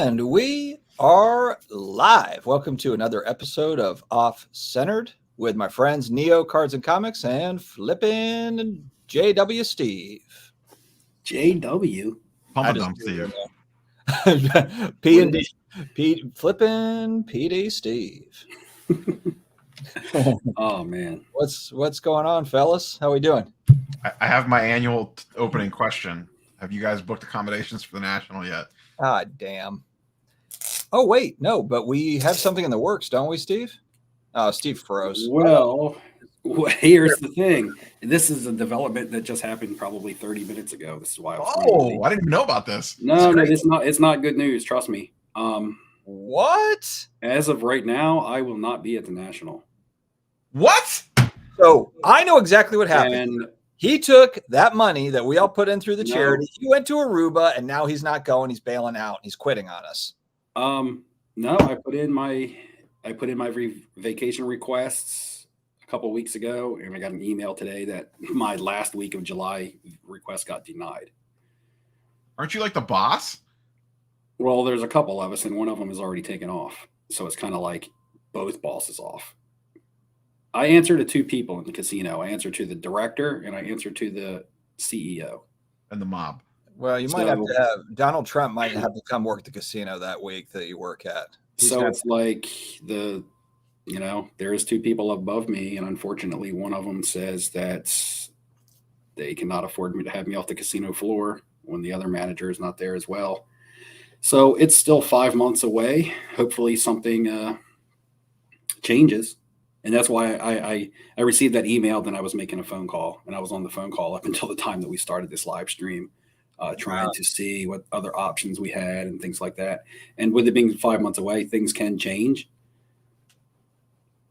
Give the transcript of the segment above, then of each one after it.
And we are live. Welcome to another episode of Off Centered with my friends Neo Cards and Comics and Flippin' JW Steve. JW? Pump a dump, Steve. P and D. Flippin' PD Steve. Oh man. What's going on, fellas? How we doing? I have my annual opening question. Have you guys booked accommodations for the National yet? Ah, damn. Oh, wait, no, but we have something in the works, don't we, Steve? Oh, Steve froze. Well, here's the thing. This is a development that just happened probably 30 minutes ago. This is why I was I didn't even know about this. No, it's not good news. Trust me. What? As of right now, I will not be at the National. What? So I know exactly what happened. And he took that money that we all put in through the charity. He went to Aruba, and now he's not going. He's bailing out. He's quitting on us. No, I put in my vacation requests a couple of weeks ago, and I got an email today that my last week of July request got denied. Aren't you like the boss? Well, there's a couple of us, and one of them is already taken off. So it's kind of like both bosses off. I answer to two people in the casino. I answer to the director, and I answer to the CEO. And the mob. Well, you might have to have Donald Trump might have to come work the casino that week that you work at. It's like there is two people above me, and unfortunately, one of them says that they cannot afford me to have me off the casino floor when the other manager is not there as well. So it's still 5 months away. Hopefully, something changes. And that's why I received that email. Then I was making a phone call, and I was on the phone call up until the time that we started this live stream, trying to see what other options we had and things like that. And with it being 5 months away, things can change.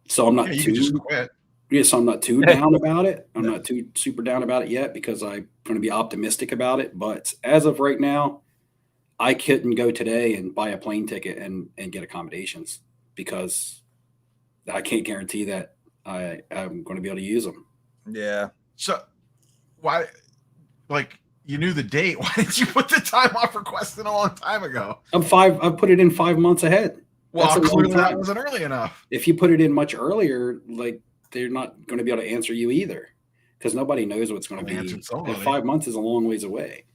So I'm not so I'm not too down about it. I'm not too super down about it yet because I'm going to be optimistic about it. But as of right now, I couldn't go today and buy a plane ticket and get accommodations because I can't guarantee that I'm going to be able to use them. Yeah. So why, you knew the date. Why didn't you put the time off request in a long time ago? I put it in 5 months ahead. Well, clearly that wasn't early enough. If you put it in much earlier, they're not going to be able to answer you either because nobody knows what's going to be. And 5 months is a long ways away.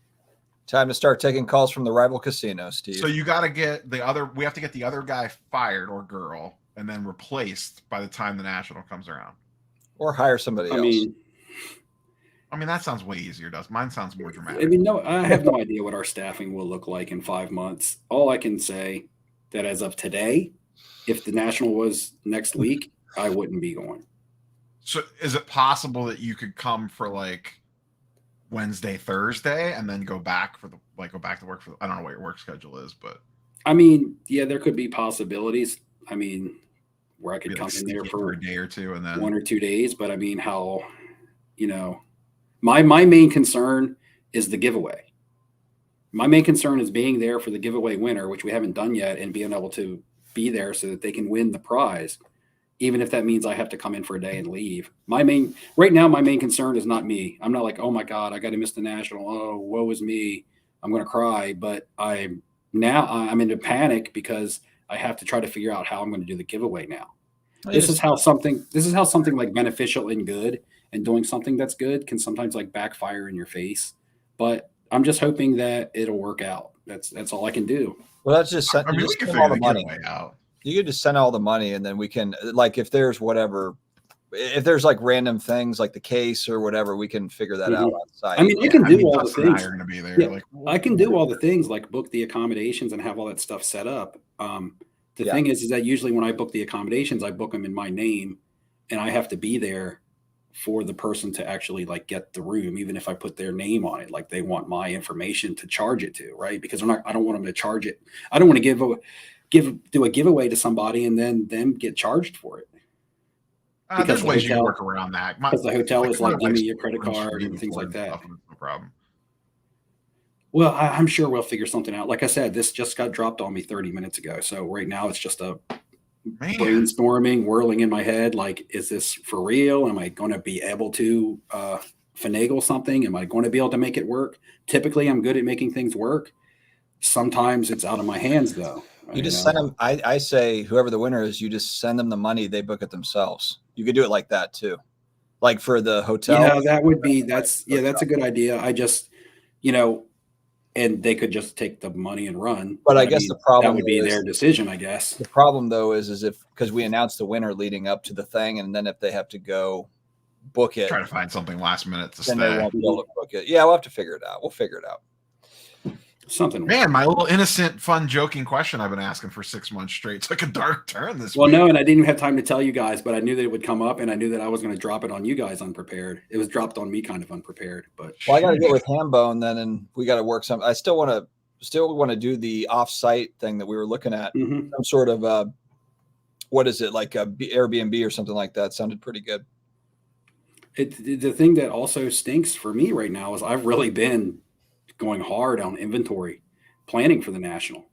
Time to start taking calls from the rival casino, Steve. So you got to get we have to get the other guy fired or girl and then replaced by the time the National comes around. Or hire somebody else. I mean, that sounds way easier, does mine sounds more dramatic. I have no idea what our staffing will look like in 5 months. All I can say that as of today, if the National was next week, I wouldn't be going. So is it possible that you could come for Wednesday, Thursday, and then go back to work for, I don't know what your work schedule is, but there could be possibilities. Where I could come in there for a day or two and then 1 or 2 days. But my main concern is the giveaway. My main concern is being there for the giveaway winner, which we haven't done yet, and being able to be there so that they can win the prize, even if that means I have to come in for a day and leave. Right now, my main concern is not me. I'm not like, oh my God, I got to miss the National. Oh, woe is me. I'm going to cry. But I'm into panic because I have to try to figure out how I'm going to do the giveaway now. This is how something like beneficial and good and doing something that's good can sometimes backfire in your face. But I'm just hoping that it'll work out. That's all I can do. Well, that's just send all the money out. You could just send all the money, and then we can if there's random things like the case or whatever, we can figure that out on site. I can do all the things. Are going to be there. I can do all the things like book the accommodations and have all that stuff set up. The thing is that usually when I book the accommodations, I book them in my name, and I have to be there for the person to actually get the room, even if I put their name on it. They want my information to charge it to, right? Because I don't want them to charge it. I don't want to do a giveaway to somebody and then them get charged for it. There's ways you can work around that. Because the hotel is give me your credit card and things like that. No problem. Well, I'm sure we'll figure something out. Like I said, this just got dropped on me 30 minutes ago. So right now it's just a brainstorming, whirling in my head. Is this for real? Am I going to be able to finagle something? Am I going to be able to make it work? Typically, I'm good at making things work. Sometimes it's out of my hands, though. You just send them. I say whoever the winner is, you just send them the money. They book it themselves. You could do it like that too, like for the hotel. That would be that's a good idea. I just, and they could just take the money and run. But I guess the problem that would be their decision. I guess the problem though is if because we announced the winner leading up to the thing, and then if they have to go book it, try to find something last minute to then stay. they won't be able to book it. Yeah, we'll have to figure it out. We'll figure it out. Something. Man, my little innocent, fun, joking question I've been asking for 6 months straight took a dark turn this week. Well, no, and I didn't have time to tell you guys, but I knew that it would come up, and I knew that I was going to drop it on you guys unprepared. It was dropped on me kind of unprepared, but I got to get with Hambone then, and we got to work some. I still want to do the off-site thing that we were looking at, some sort of what is it, like a Airbnb or something like that. Sounded pretty good. The thing that also stinks for me right now is I've really been going hard on inventory planning for the National.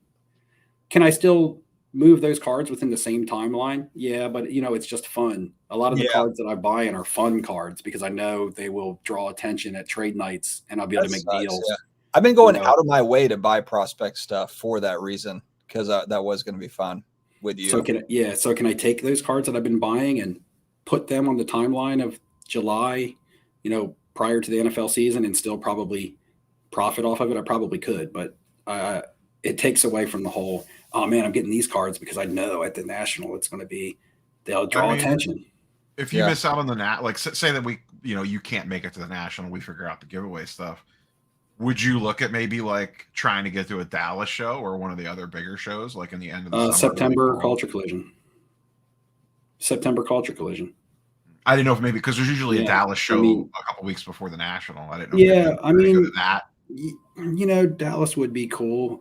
Can I still move those cards within the same timeline? Yeah, but it's just fun. A lot of the cards that I buy in are fun cards because I know they will draw attention at trade nights and I'll be able to make deals. Yeah. I've been going out of my way to buy prospect stuff for that reason because that was going to be fun with you. So can I take those cards that I've been buying and put them on the timeline of July, prior to the NFL season and still probably profit off of it? I probably could, but it takes away from the whole, oh man, I'm getting these cards because I know at the National it's going to be, they'll draw attention. If you miss out on the like say that we, you can't make it to the National, we figure out the giveaway stuff. Would you look at maybe like trying to get to a Dallas show or one of the other bigger shows, like in the end of the summer? September Culture Collision. September Culture Collision. I didn't know if maybe because there's usually a Dallas show a couple weeks before the National. I didn't know. Go to that. Dallas would be cool.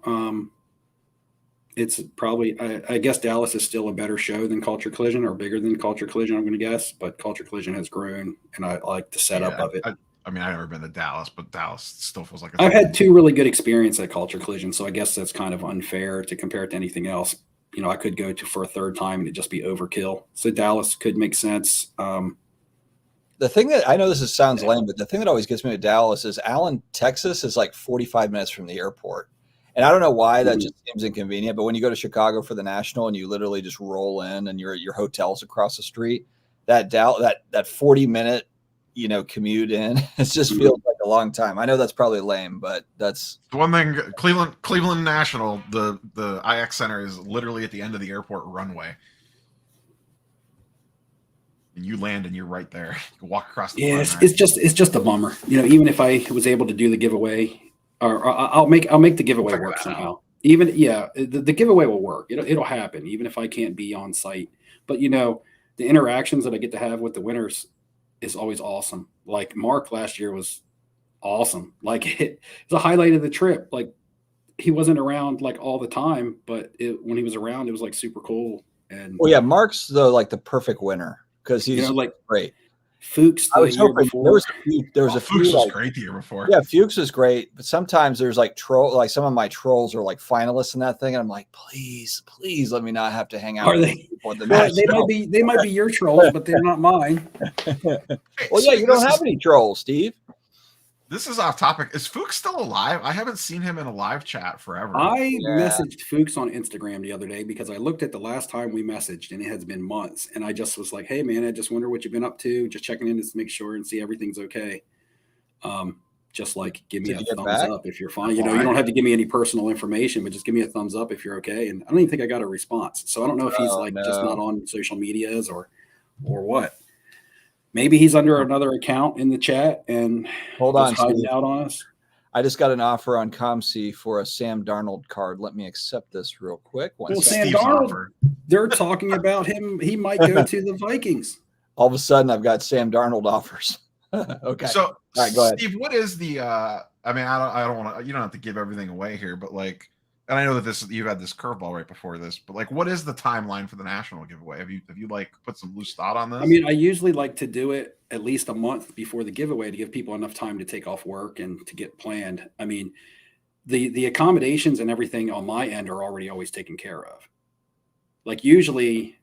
It's probably, I guess Dallas is still a better show than Culture Collision or bigger than Culture Collision, I'm going to guess. But Culture Collision has grown, and I like the setup of it. I've never been to Dallas, but Dallas still feels like I've had 2 really good experiences at Culture Collision, so I guess that's kind of unfair to compare it to anything else. I could go to for a third time and it'd just be overkill. So Dallas could make sense. The thing that I know sounds lame, but the thing that always gets me to Dallas is Allen, Texas is like 45 minutes from the airport. And I don't know why that just seems inconvenient, but when you go to Chicago for the National and you literally just roll in and your hotel's across the street, that 40-minute, commute in, it just feels like a long time. I know that's probably lame, but that's the one thing. Cleveland National, the IX Center is literally at the end of the airport runway. And you land and you're right there. You walk across the line. It's just a bummer. Even if I was able to do the giveaway, or I'll make the giveaway work somehow. Even the giveaway will work. It'll happen even if I can't be on site. But the interactions that I get to have with the winners is always awesome. Like Mark last year was awesome. Like it's a highlight of the trip. Like he wasn't around like all the time, but when he was around, it was like super cool. And Mark's the perfect winner. Because he's great. Fuchs. I was hoping there was a few. Fuchs was great the year before. Yeah, Fuchs is great, but sometimes there's some of my trolls are like finalists in that thing, and I'm like, please let me not have to hang out. Are they? They might be your trolls, but they're not mine. Well, yeah, you don't have any trolls, Steve. This is off topic. Is Fuchs still alive? I haven't seen him in a live chat forever. I messaged Fuchs on Instagram the other day because I looked at the last time we messaged and it has been months. And I just was like, hey, man, I just wonder what you've been up to. Just checking in to make sure and see everything's okay. Just like give me a thumbs up if you're fine. You don't have to give me any personal information, but just give me a thumbs up if you're okay. And I don't even think I got a response. So I don't know if he's just not on social medias or what. Maybe he's under another account in the chat and hiding out on us. I just got an offer on ComC for a Sam Darnold card. Let me accept this real quick. Sam Darnold, they're talking about him. He might go to the Vikings. All of a sudden, I've got Sam Darnold offers. Okay. So, all right, go ahead. Steve, what is the? I don't want to. You don't have to give everything away here, but and I know that you've had this curveball right before this, but what is the timeline for the National giveaway? Have you put some loose thought on this? I usually like to do it at least a month before the giveaway to give people enough time to take off work and to get planned. The accommodations and everything on my end are already always taken care of. Like usually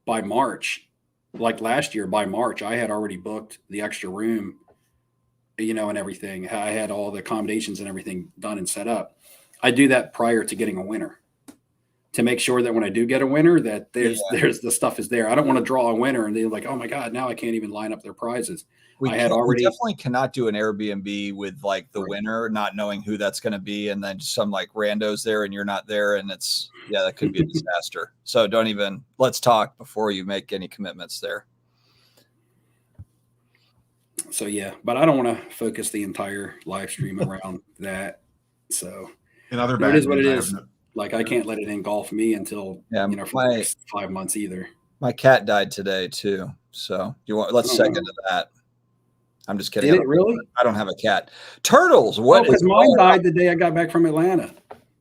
by March, like last year by March, I had already booked the extra room, and everything. I had all the accommodations and everything done and set up. I do that prior to getting a winner, to make sure that when I do get a winner, that there's the stuff is there. I don't want to draw a winner and they're like, oh my God, now I can't even line up their prizes. We I had already definitely cannot do an Airbnb with like the winner, not knowing who that's going to be, and then some like randos there and you're not there, and it's that could be a disaster. So let's talk before you make any commitments there. So yeah, but I don't want to focus the entire live stream around that. So in other it is what it is. Like I can't let it engulf me until for the next 5 months either. My cat died today too. So let's seg into that. I'm just kidding. Did it really? I don't have a cat. Turtles. What? Because mine died the day I got back from Atlanta.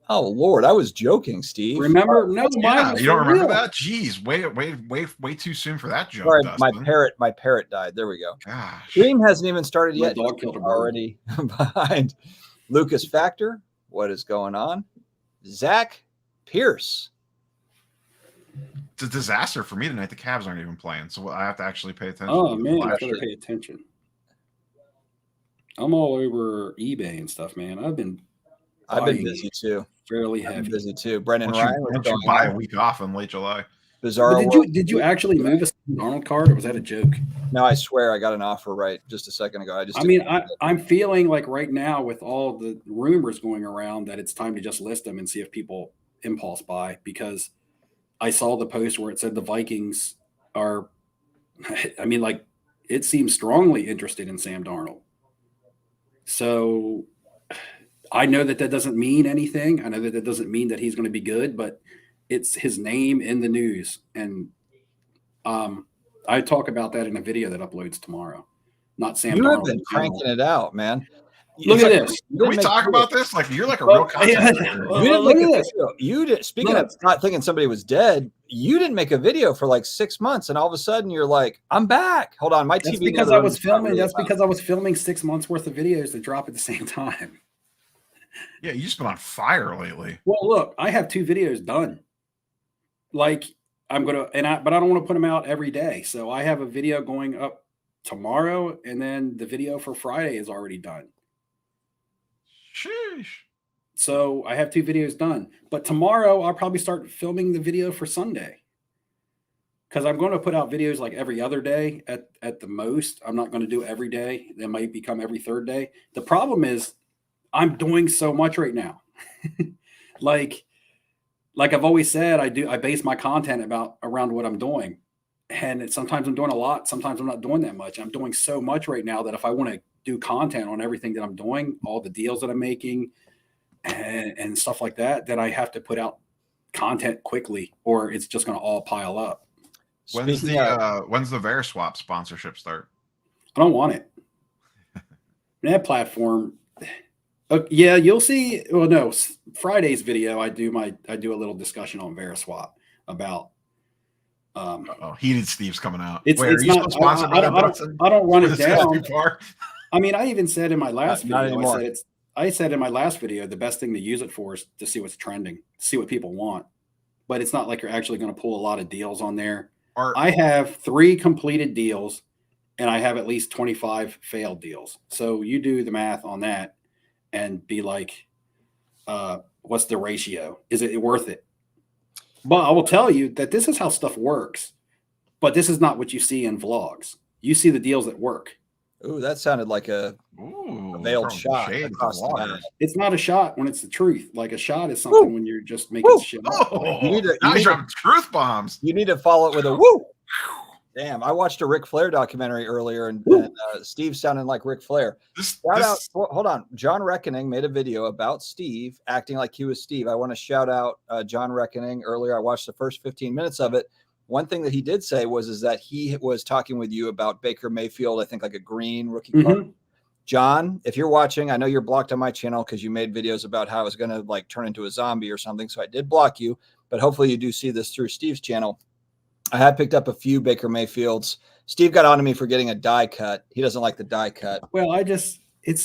Oh Lord, I was joking, Steve. Remember? No, mine was you don't remember real. that? Jeez, way too soon for that joke. Sorry, Dustin. my parrot died. There we go. Gosh. Dream hasn't even started yet. Dog killed a bird. Already behind. Lucas Factor. What is going on? Zach Pierce. It's a disaster for me tonight. The Cavs aren't even playing, so I have to actually pay attention. Oh man, I better pay attention. I'm all over eBay and stuff, man. I've been busy too. Fairly heavy. Busy too. Brendan Why Ryan. don't you buy a week off in late July? Bizarre. Did you actually move a Sam Darnold card, or was that a joke? No, I swear I got an offer right just a second ago. I'm feeling like right now with all the rumors going around that it's time to just list them and see if people impulse buy, because I saw the post where it said the Vikings are, it seems strongly interested in Sam Darnold. So I know that doesn't mean anything. I know that doesn't mean that he's going to be good, but it's his name in the news. And I talk about that in a video that uploads tomorrow. Not Sam Darnold. You have been cranking it out, man. Look at this. Can we talk about this? Like, you're like a real content creator. You didn't make a video. You did. Speaking of not thinking somebody was dead, you didn't make a video for like 6 months, and all of a sudden you're like, "I'm back." Hold on, my TV. Because I was filming. That's because I was filming 6 months worth of videos to drop at the same time. Yeah, you just been on fire lately. Well, look, I have 2 videos done. Like I'm gonna, but I don't want to put them out every day. So I have a video going up tomorrow, and then the video for Friday is already done. Sheesh. So I have 2 videos done, but tomorrow I'll probably start filming the video for Sunday, because I'm going to put out videos like every other day at the most. I'm not going to do every day. That might become every 3rd day. The problem is I'm doing so much right now. like I've always said, I base my content around what I'm doing. And sometimes I'm doing a lot. Sometimes I'm not doing that much. I'm doing so much right now that if I want to do content on everything that I'm doing, all the deals that I'm making and stuff like that, then I have to put out content quickly, or it's just going to all pile up. When's the VeriSwap sponsorship start? I don't want it. That platform. Yeah, you'll see. Well, no, Friday's video, I do a little discussion on VeriSwap about. Heated Steve's coming out. It's not sponsored. I don't run it down. I mean, I even said in my last video, I said in my last video, the best thing to use it for is to see what's trending, see what people want. But it's not like you're actually going to pull a lot of deals on there. I have 3 completed deals, and I have at least 25 failed deals. So you do the math on that and be like, what's the ratio? Is it worth it? But I will tell you that this is how stuff works. But this is not what you see in vlogs. You see the deals that work. Ooh, that sounded like a veiled shot. It's not a shot when it's the truth. Like a shot is something when you're just making shit up. Now you're dropping truth bombs. You need to follow it with a woo. Damn, I watched a Ric Flair documentary earlier, and Steve sounded like Ric Flair. Hold on. John Reckoning made a video about Steve acting like he was Steve. I want to shout out John Reckoning. Earlier, I watched the first 15 minutes of it. One thing that he did say was that he was talking with you about Baker Mayfield, I think like a green rookie card. John, if you're watching, I know you're blocked on my channel because you made videos about how I was going to like turn into a zombie or something. So I did block you, but hopefully you do see this through Steve's channel. I had picked up a few Baker Mayfields. Steve got on to me for getting a die cut. He doesn't like the die cut. Well, it's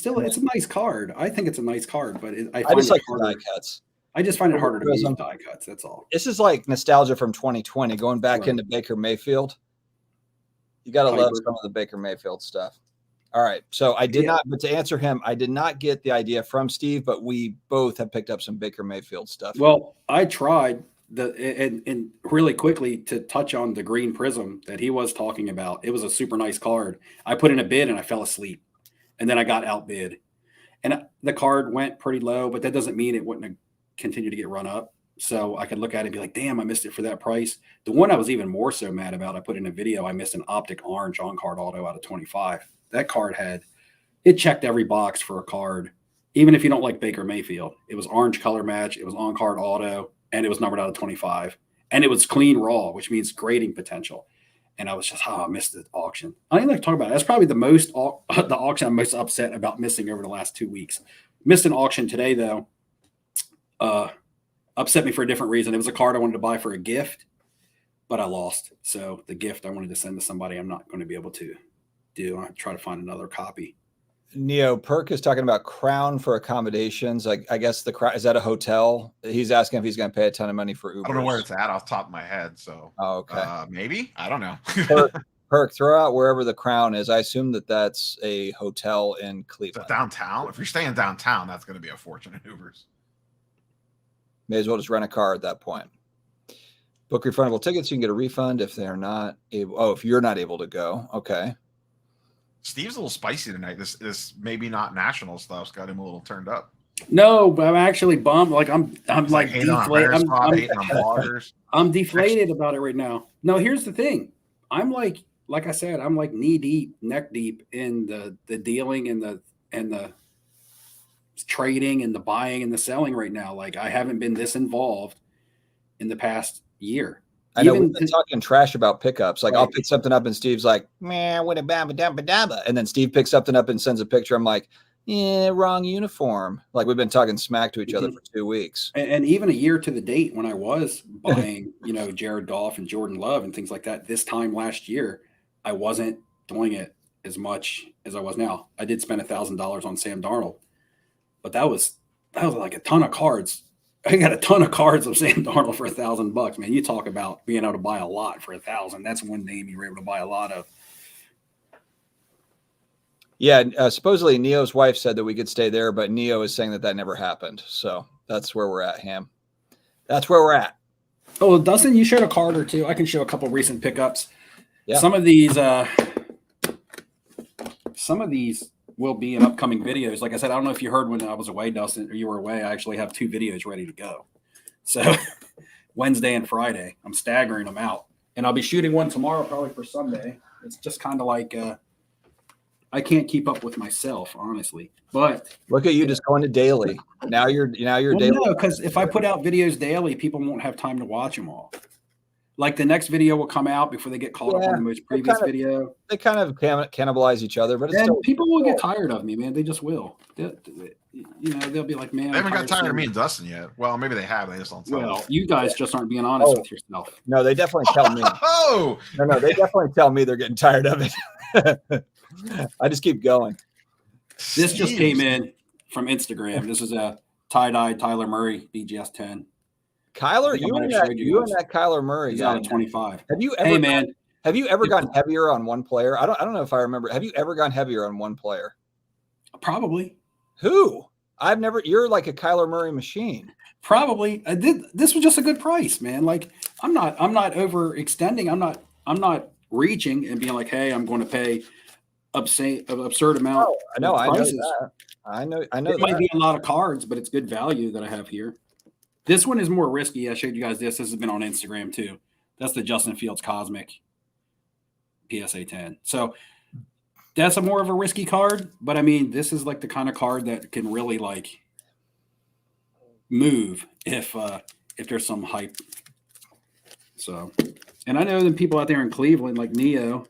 a nice card. I think it's a nice card, but I just like the die cuts. I just find it harder to use die cuts. That's all. This is like nostalgia from 2020, going back into Baker Mayfield. You got to love some of the Baker Mayfield stuff. All right. So I did Yeah. not, but to answer him, I did not get the idea from Steve, but we both have picked up some Baker Mayfield stuff. Well, I tried and really quickly to touch on the green prism that he was talking about. It was a super nice card. I put in a bid and I fell asleep, and then I got outbid, and the card went pretty low, but that doesn't mean it wouldn't have continued to get run up. So I could look at it and be like, damn, I missed it for that price. The one I was even more so mad about, I put in a video, I missed an optic orange on card auto out of 25. That card it checked every box for a card. Even if you don't like Baker Mayfield, it was orange color match, it was on card auto, and it was numbered out of 25. And it was clean raw, which means grading potential. And I was just, I missed the auction. I didn't like to talk about it. That's probably the auction I'm most upset about missing over the last 2 weeks. Missed an auction today, though. Upset me for a different reason. It was a card I wanted to buy for a gift, but I lost. So the gift I wanted to send to somebody, I'm not going to be able to do. I try to find another copy. Neo Perk is talking about Crown for accommodations. I guess is that a hotel? He's asking if he's going to pay a ton of money for Uber. I don't know where it's at off the top of my head. So, okay. Maybe, I don't know. Perk, throw out wherever the Crown is. I assume that's a hotel in Cleveland. Downtown. If you're staying downtown, that's going to be a fortune in Ubers. May as well just rent a car at that point. Book refundable tickets. You can get a refund if they're not able. Oh, if you're not able to go. Okay. Steve's a little spicy tonight. This maybe not national stuff's got him a little turned up. No, but I'm actually bummed. Like I'm like deflated. I'm deflated about it right now. No, here's the thing. I'm like I said, I'm like knee deep, neck deep in the dealing and the trading and the buying and the selling right now. Like I haven't been this involved in the past year. I know we've been talking trash about pickups. Like, right. I'll pick something up and Steve's like, man, what a dabba dabba dabba. And then Steve picks something up and sends a picture. I'm like, yeah, wrong uniform. Like we've been talking smack to each other for 2 weeks. And even a year to the date when I was buying, Jared Goff and Jordan Love and things like that, this time last year, I wasn't doing it as much as I was now. I did spend $1,000 on Sam Darnold, but that was like a ton of cards. I got a ton of cards of Sam Darnold for $1,000, man. You talk about being able to buy a lot for $1,000. That's one name you were able to buy a lot of. Yeah, supposedly Neo's wife said that we could stay there, but Neo is saying that never happened. So that's where we're at, Ham. That's where we're at. Oh, Dustin, you showed a card or two. I can show a couple recent pickups. Yeah. Some of these will be in upcoming videos. Like I said, I don't know if you heard when I was away, Dustin, or you were away. I actually have 2 videos ready to go. So Wednesday and Friday, I'm staggering them out. And I'll be shooting one tomorrow probably for Sunday. It's just kind of like I can't keep up with myself, honestly. But look at you just going to daily. Now you're daily. No, because if I put out videos daily, people won't have time to watch them all. Like the next video will come out before they get caught up on the most previous video. They kind of cannibalize each other, but people will get tired of me, man. They just will. They'll be like, man, they haven't got tired of me and Dustin yet. Well, maybe they have. They just don't tell me. Well, you guys just aren't being honest with yourself. No, they definitely tell me. No, they definitely tell me they're getting tired of it. I just keep going. This just came in from Instagram. This is a tie-dye Tyler Murray BGS 10. Kyler, you and that Kyler Murray guy. Out of 25. Have you ever gotten heavier on one player? I don't know if I remember. Have you ever gone heavier on one player? Probably. Who? I've never. You're like a Kyler Murray machine. Probably. I did. This was just a good price, man. Like I'm not overextending. I'm not reaching and being like, hey, I'm going to pay absurd amount. Oh, I know that. I know. It might be a lot of cards, but it's good value that I have here. This one is more risky. I showed you guys this. This has been on Instagram too. That's the Justin Fields Cosmic PSA 10. So that's a more of a risky card, but I mean, this is like the kind of card that can really like move if there's some hype. So, and I know that people out there in Cleveland, like Neo,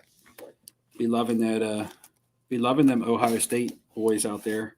be loving them Ohio State boys out there.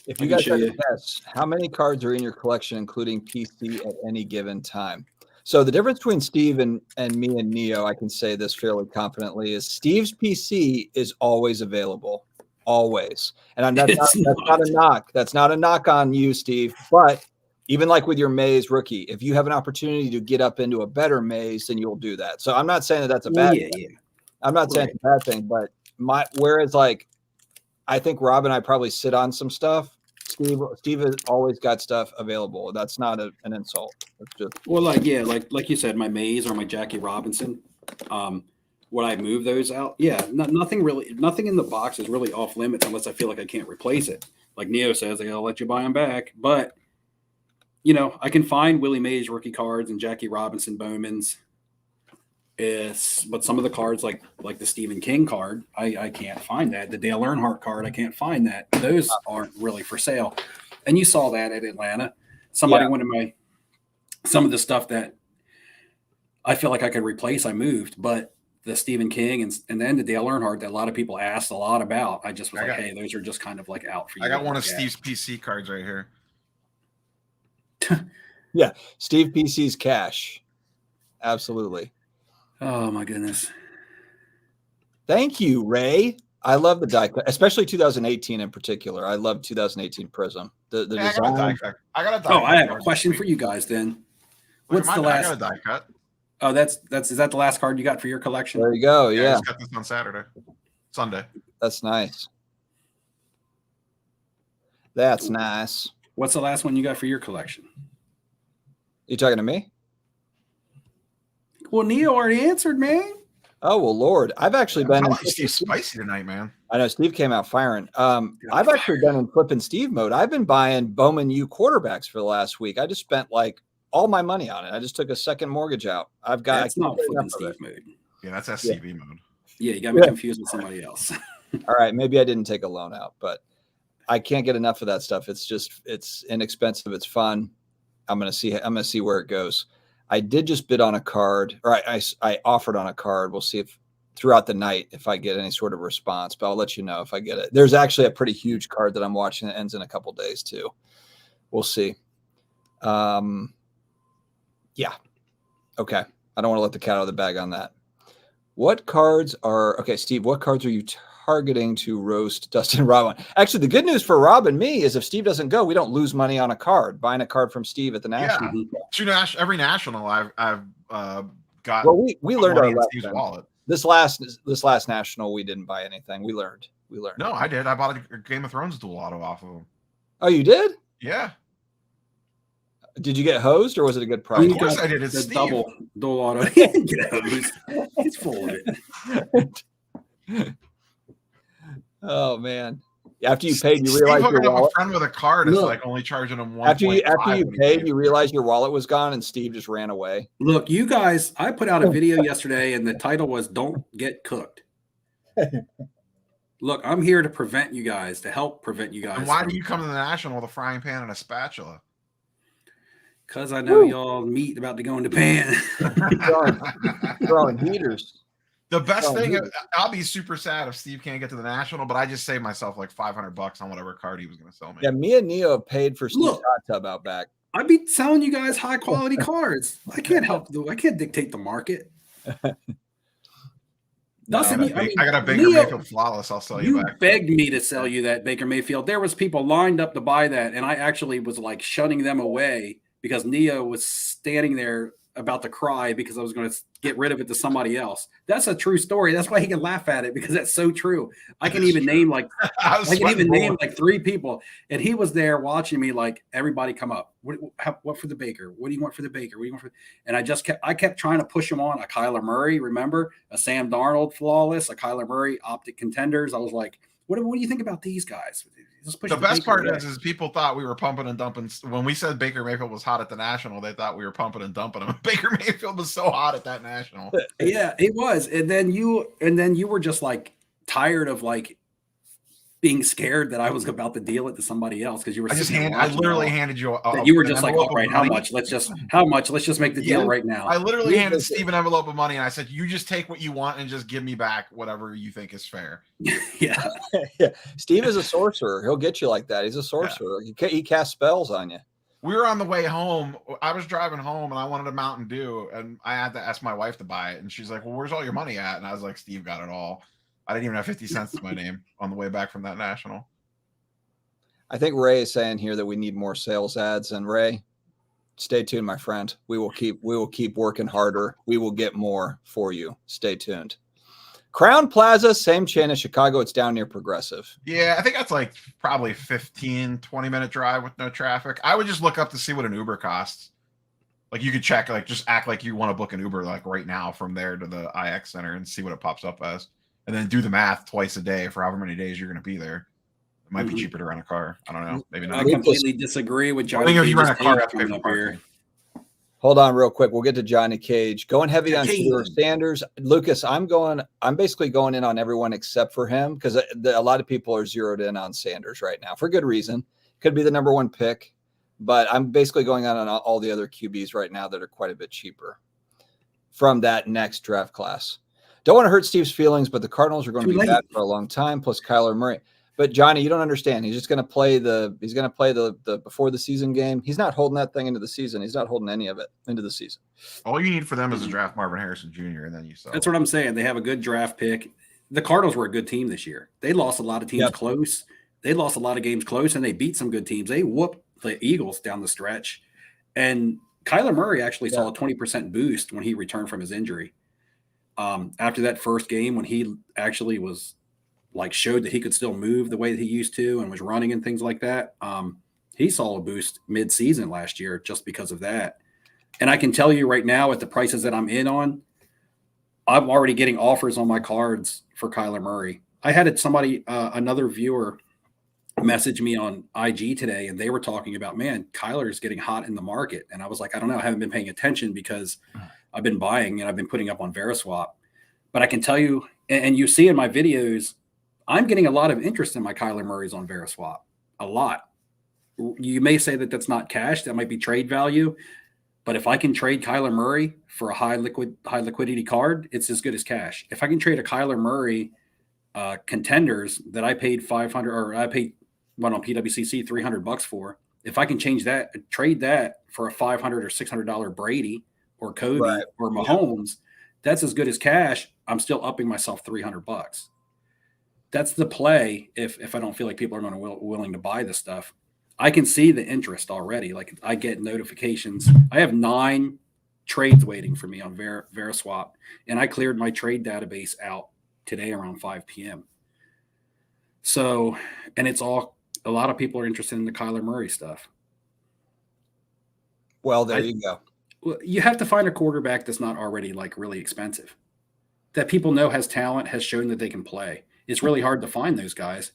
If you guys had to guess, how many cards are in your collection, including PC, at any given time? So the difference between Steve and me and Neo, I can say this fairly confidently, is Steve's PC is always available, always. And that's not a knock. That's not a knock on you, Steve. But even like with your Maze rookie, if you have an opportunity to get up into a better Maze, then you'll do that. So I'm not saying that that's a bad thing. I'm not saying it's a bad thing, but whereas like I think Rob and I probably sit on some stuff. Steve has always got stuff available. That's not an insult. It's just Well, like you said, my Maze or my Jackie Robinson. Would I move those out? Yeah, nothing in the box is really off limits unless I feel like I can't replace it. Like Neo says, I gotta let you buy them back. But I can find Willie Mays rookie cards and Jackie Robinson Bowmans. But some of the cards, like the Stephen King card, I can't find that. The Dale Earnhardt card, I can't find that. Those aren't really for sale. And you saw that at Atlanta. Somebody wanted some of the stuff that I feel like I could replace. I moved, but the Stephen King and then the Dale Earnhardt that a lot of people asked a lot about, I just was hey, those are just kind of like out for you. I got one of Steve's PC cards right here. Yeah, Steve PC's cash. Absolutely. Oh my goodness. Thank you, Ray. I love the die cut, especially 2018 in particular. I love 2018 Prism. The design. I got a die cut. I have a question for you guys then. What's the last? I got a die cut. Oh, is that the last card you got for your collection? There you go. Yeah. I just got this on Sunday. That's nice. That's nice. What's the last one you got for your collection? You talking to me? Well, Neo already answered, man. Oh, well, Lord. I've actually been in Steve's spicy tonight, man. I know Steve came out firing. I've actually been in flipping Steve mode. I've been buying Bowman U quarterbacks for the last week. I just spent like all my money on it. I just took a second mortgage out. That's not flipping Steve mode. Yeah, that's SCV mode. Yeah, you got me confused with somebody else. All right, maybe I didn't take a loan out, but I can't get enough of that stuff. It's inexpensive. It's fun. I'm gonna see where it goes. I did just bid on a card, or I offered on a card. We'll see if throughout the night if I get any sort of response, but I'll let you know if I get it. There's actually a pretty huge card that I'm watching that ends in a couple days too. We'll see. Yeah. Okay. I don't want to let the cat out of the bag on that. Steve, what cards are you targeting to roast Dustin Rob on? Actually, the good news for Rob and me is if Steve doesn't go, we don't lose money on a card, buying a card from Steve at the National. Yeah. Every National I've got. Well, we learned our Steve's lesson. wallet. This last National, we didn't buy anything. We learned. No, I did. I bought a Game of Thrones dual auto off of him. Oh, you did? Yeah. Did you get hosed or was it a good price? Of course I did. It's Steve. Double dual auto. He didn't get hosed. He's full of it. Oh man! After you paid, you realized hooking your up wallet. A friend with a card is like only charging him one. After you paid, you realized your wallet was gone, and Steve just ran away. Look, you guys! I put out a video yesterday, and the title was "Don't Get Cooked." Look, I'm here to prevent you guys, to help prevent you guys. And why do you come to the National with a frying pan and a spatula? Because I know y'all meat about to go in the pan. throwing heaters. The best thing, I'll be super sad if Steve can't get to the National, but I just saved myself like $500 on whatever card he was going to sell me. Yeah, me and Neo paid for Steve's hot tub out back. I'd be selling you guys high quality cards. I can't I can't dictate the market. I got a Baker Mayfield flawless. I'll sell you back. You begged me to sell you that Baker Mayfield. There was people lined up to buy that, and I actually was like shunning them away because Neo was standing there about to cry because I was going to get rid of it to somebody else. That's a true story. That's why he can laugh at it, because that's so true. I can even name like three people, and he was there watching me like, everybody come up. What for the Baker? What do you want for the Baker? What do you want for? And I kept trying to push him on a Kyler Murray. Remember, a Sam Darnold flawless, a Kyler Murray optic contenders. I was like, what do you think about these guys? The best part is people thought we were pumping and dumping. When we said Baker Mayfield was hot at the National, they thought we were pumping and dumping him. Baker Mayfield was so hot at that National. Yeah, it was. And then you were just like tired of like being scared that I was about to deal it to somebody else because you were. I literally handed you. You were just like, all right, how much? Let's just make the deal right now. I literally handed Steve an envelope of money and I said, you just take what you want and just give me back whatever you think is fair. Yeah. Steve is a sorcerer. He'll get you like that. He's a sorcerer. Yeah. He casts spells on you. We were on the way home. I was driving home and I wanted a Mountain Dew and I had to ask my wife to buy it. And she's like, well, where's all your money at? And I was like, Steve got it all. I didn't even have 50 cents to my name on the way back from that National. I think Ray is saying here that we need more sales ads. And Ray, stay tuned, my friend. We will keep working harder. We will get more for you. Stay tuned. Crown Plaza, same chain as Chicago. It's down near Progressive. Yeah, I think that's like probably 15, 20-minute drive with no traffic. I would just look up to see what an Uber costs. Like you could check, like just act like you want to book an Uber like right now from there to the IX Center and see what it pops up as. And then do the math twice a day for however many days you're going to be there. It might be cheaper to rent a car. I don't know. Maybe not. I completely disagree with Johnny. I think if you Cage's rent a car, you have take to pay coming for up parking. here. Hold on real quick. We'll get to Johnny Cage. Going heavy on Cage. Shedeur Sanders. Lucas, I'm basically going in on everyone except for him because a lot of people are zeroed in on Sanders right now for good reason. Could be the number one pick, but I'm basically going on all the other QBs right now that are quite a bit cheaper from that next draft class. Don't want to hurt Steve's feelings, but the Cardinals are going to be bad for a long time, plus Kyler Murray. But Johnny, you don't understand. He's just going to play the before the season game. He's not holding that thing into the season. He's not holding any of it into the season. All you need for them is a draft Marvin Harrison Jr. and then you sell. That's what I'm saying. They have a good draft pick. The Cardinals were a good team this year. They lost a lot of teams close. They lost a lot of games close, and they beat some good teams. They whooped the Eagles down the stretch. And Kyler Murray actually saw a 20% boost when he returned from his injury. After that first game, when he actually was showed that he could still move the way that he used to and was running and things like that. He saw a boost mid-season last year just because of that. And I can tell you right now at the prices that I'm in on, I'm already getting offers on my cards for Kyler Murray. I had somebody, another viewer message me on IG today, and they were talking about, man, Kyler is getting hot in the market. And I was like, I don't know. I haven't been paying attention because I've been buying and I've been putting up on Veriswap. But I can tell you, and you see in my videos, I'm getting a lot of interest in my Kyler Murrays on Veriswap. A lot. You may say that that's not cash. That might be trade value. But if I can trade Kyler Murray for a high liquidity card, it's as good as cash. If I can trade a Kyler Murray contenders that I paid $500 or I paid one on PWCC $300 for, if I can trade that for a $500 or $600 Brady or Cody or Mahomes, that's as good as cash. I'm still upping myself $300. That's the play. If I don't feel like people are going to willing to buy this stuff, I can see the interest already. Like I get notifications. I have 9 trades waiting for me on Veriswap, and I cleared my trade database out today around 5 p.m. So, and it's all, a lot of people are interested in the Kyler Murray stuff. Well, there you go. Well, you have to find a quarterback that's not already really expensive, that people know has talent, has shown that they can play. It's really hard to find those guys.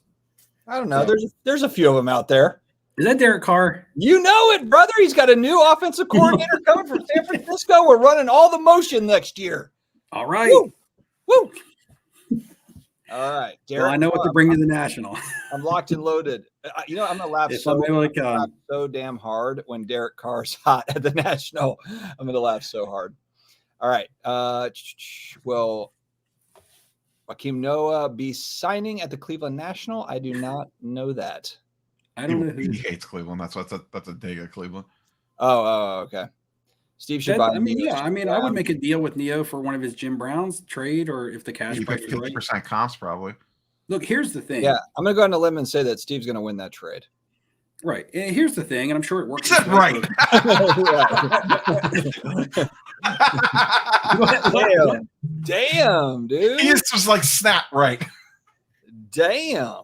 I don't know. There's a few of them out there. Is that Derek Carr? You know it, brother. He's got a new offensive coordinator coming from San Francisco. We're running all the motion next year. All right. Woo! Woo! All right. Derek, well, I know what to bring to the National. I'm locked and loaded. I'm going to laugh so damn hard when Derek Carr's hot at the National. I'm going to laugh so hard. All right. Will Joakim Noah be signing at the Cleveland National? I do not know that. I don't know who he hates Cleveland. That's a dig at Cleveland. Oh, okay. Steve should buy. I would make a deal with Neo for one of his Jim Brown's trade, or if the cash price is 50% comps probably. Look, here's the thing. Yeah, I'm going to go on a limb and say that Steve's going to win that trade. Right. And here's the thing, and I'm sure it works. Right. Damn, dude. He is just like snap right. Damn.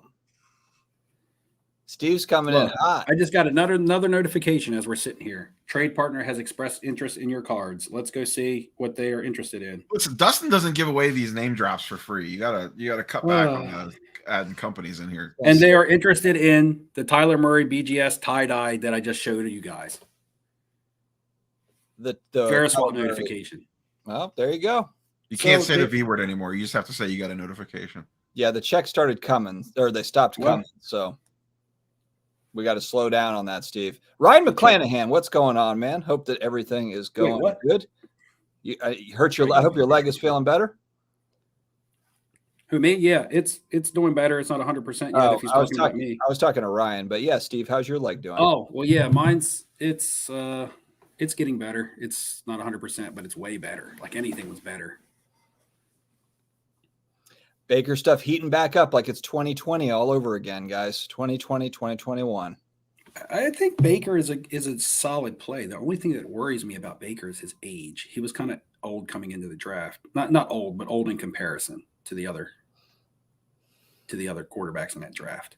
Steve's coming in hot. I just got another notification as we're sitting here. Trade partner has expressed interest in your cards. Let's go see what they are interested in. Listen, Dustin doesn't give away these name drops for free. You gotta cut back on adding companies in here. And they are interested in the Tyler Murray BGS tie-dye that I just showed you guys. The Veriswap notification. Well, there you go. You can't say the V word anymore. You just have to say you got a notification. Yeah, the check started coming, or they stopped coming. So we got to slow down on that, Steve. Ryan McClanahan, what's going on, man? Hope that everything is going good. You hurt your. I hope your leg is feeling better. Who, me? Yeah, it's doing better. It's not 100% yet. Oh, if he's talking about me, I was talking to Ryan, but yeah, Steve, how's your leg doing? Oh well, yeah, it's getting better. It's not 100%, but it's way better. Like anything was better. Baker stuff heating back up like it's 2020 all over again, guys. 2020, 2021. I think Baker is a solid play. The only thing that worries me about Baker is his age. He was kind of old coming into the draft. Not old, but old in comparison. to the other quarterbacks in that draft.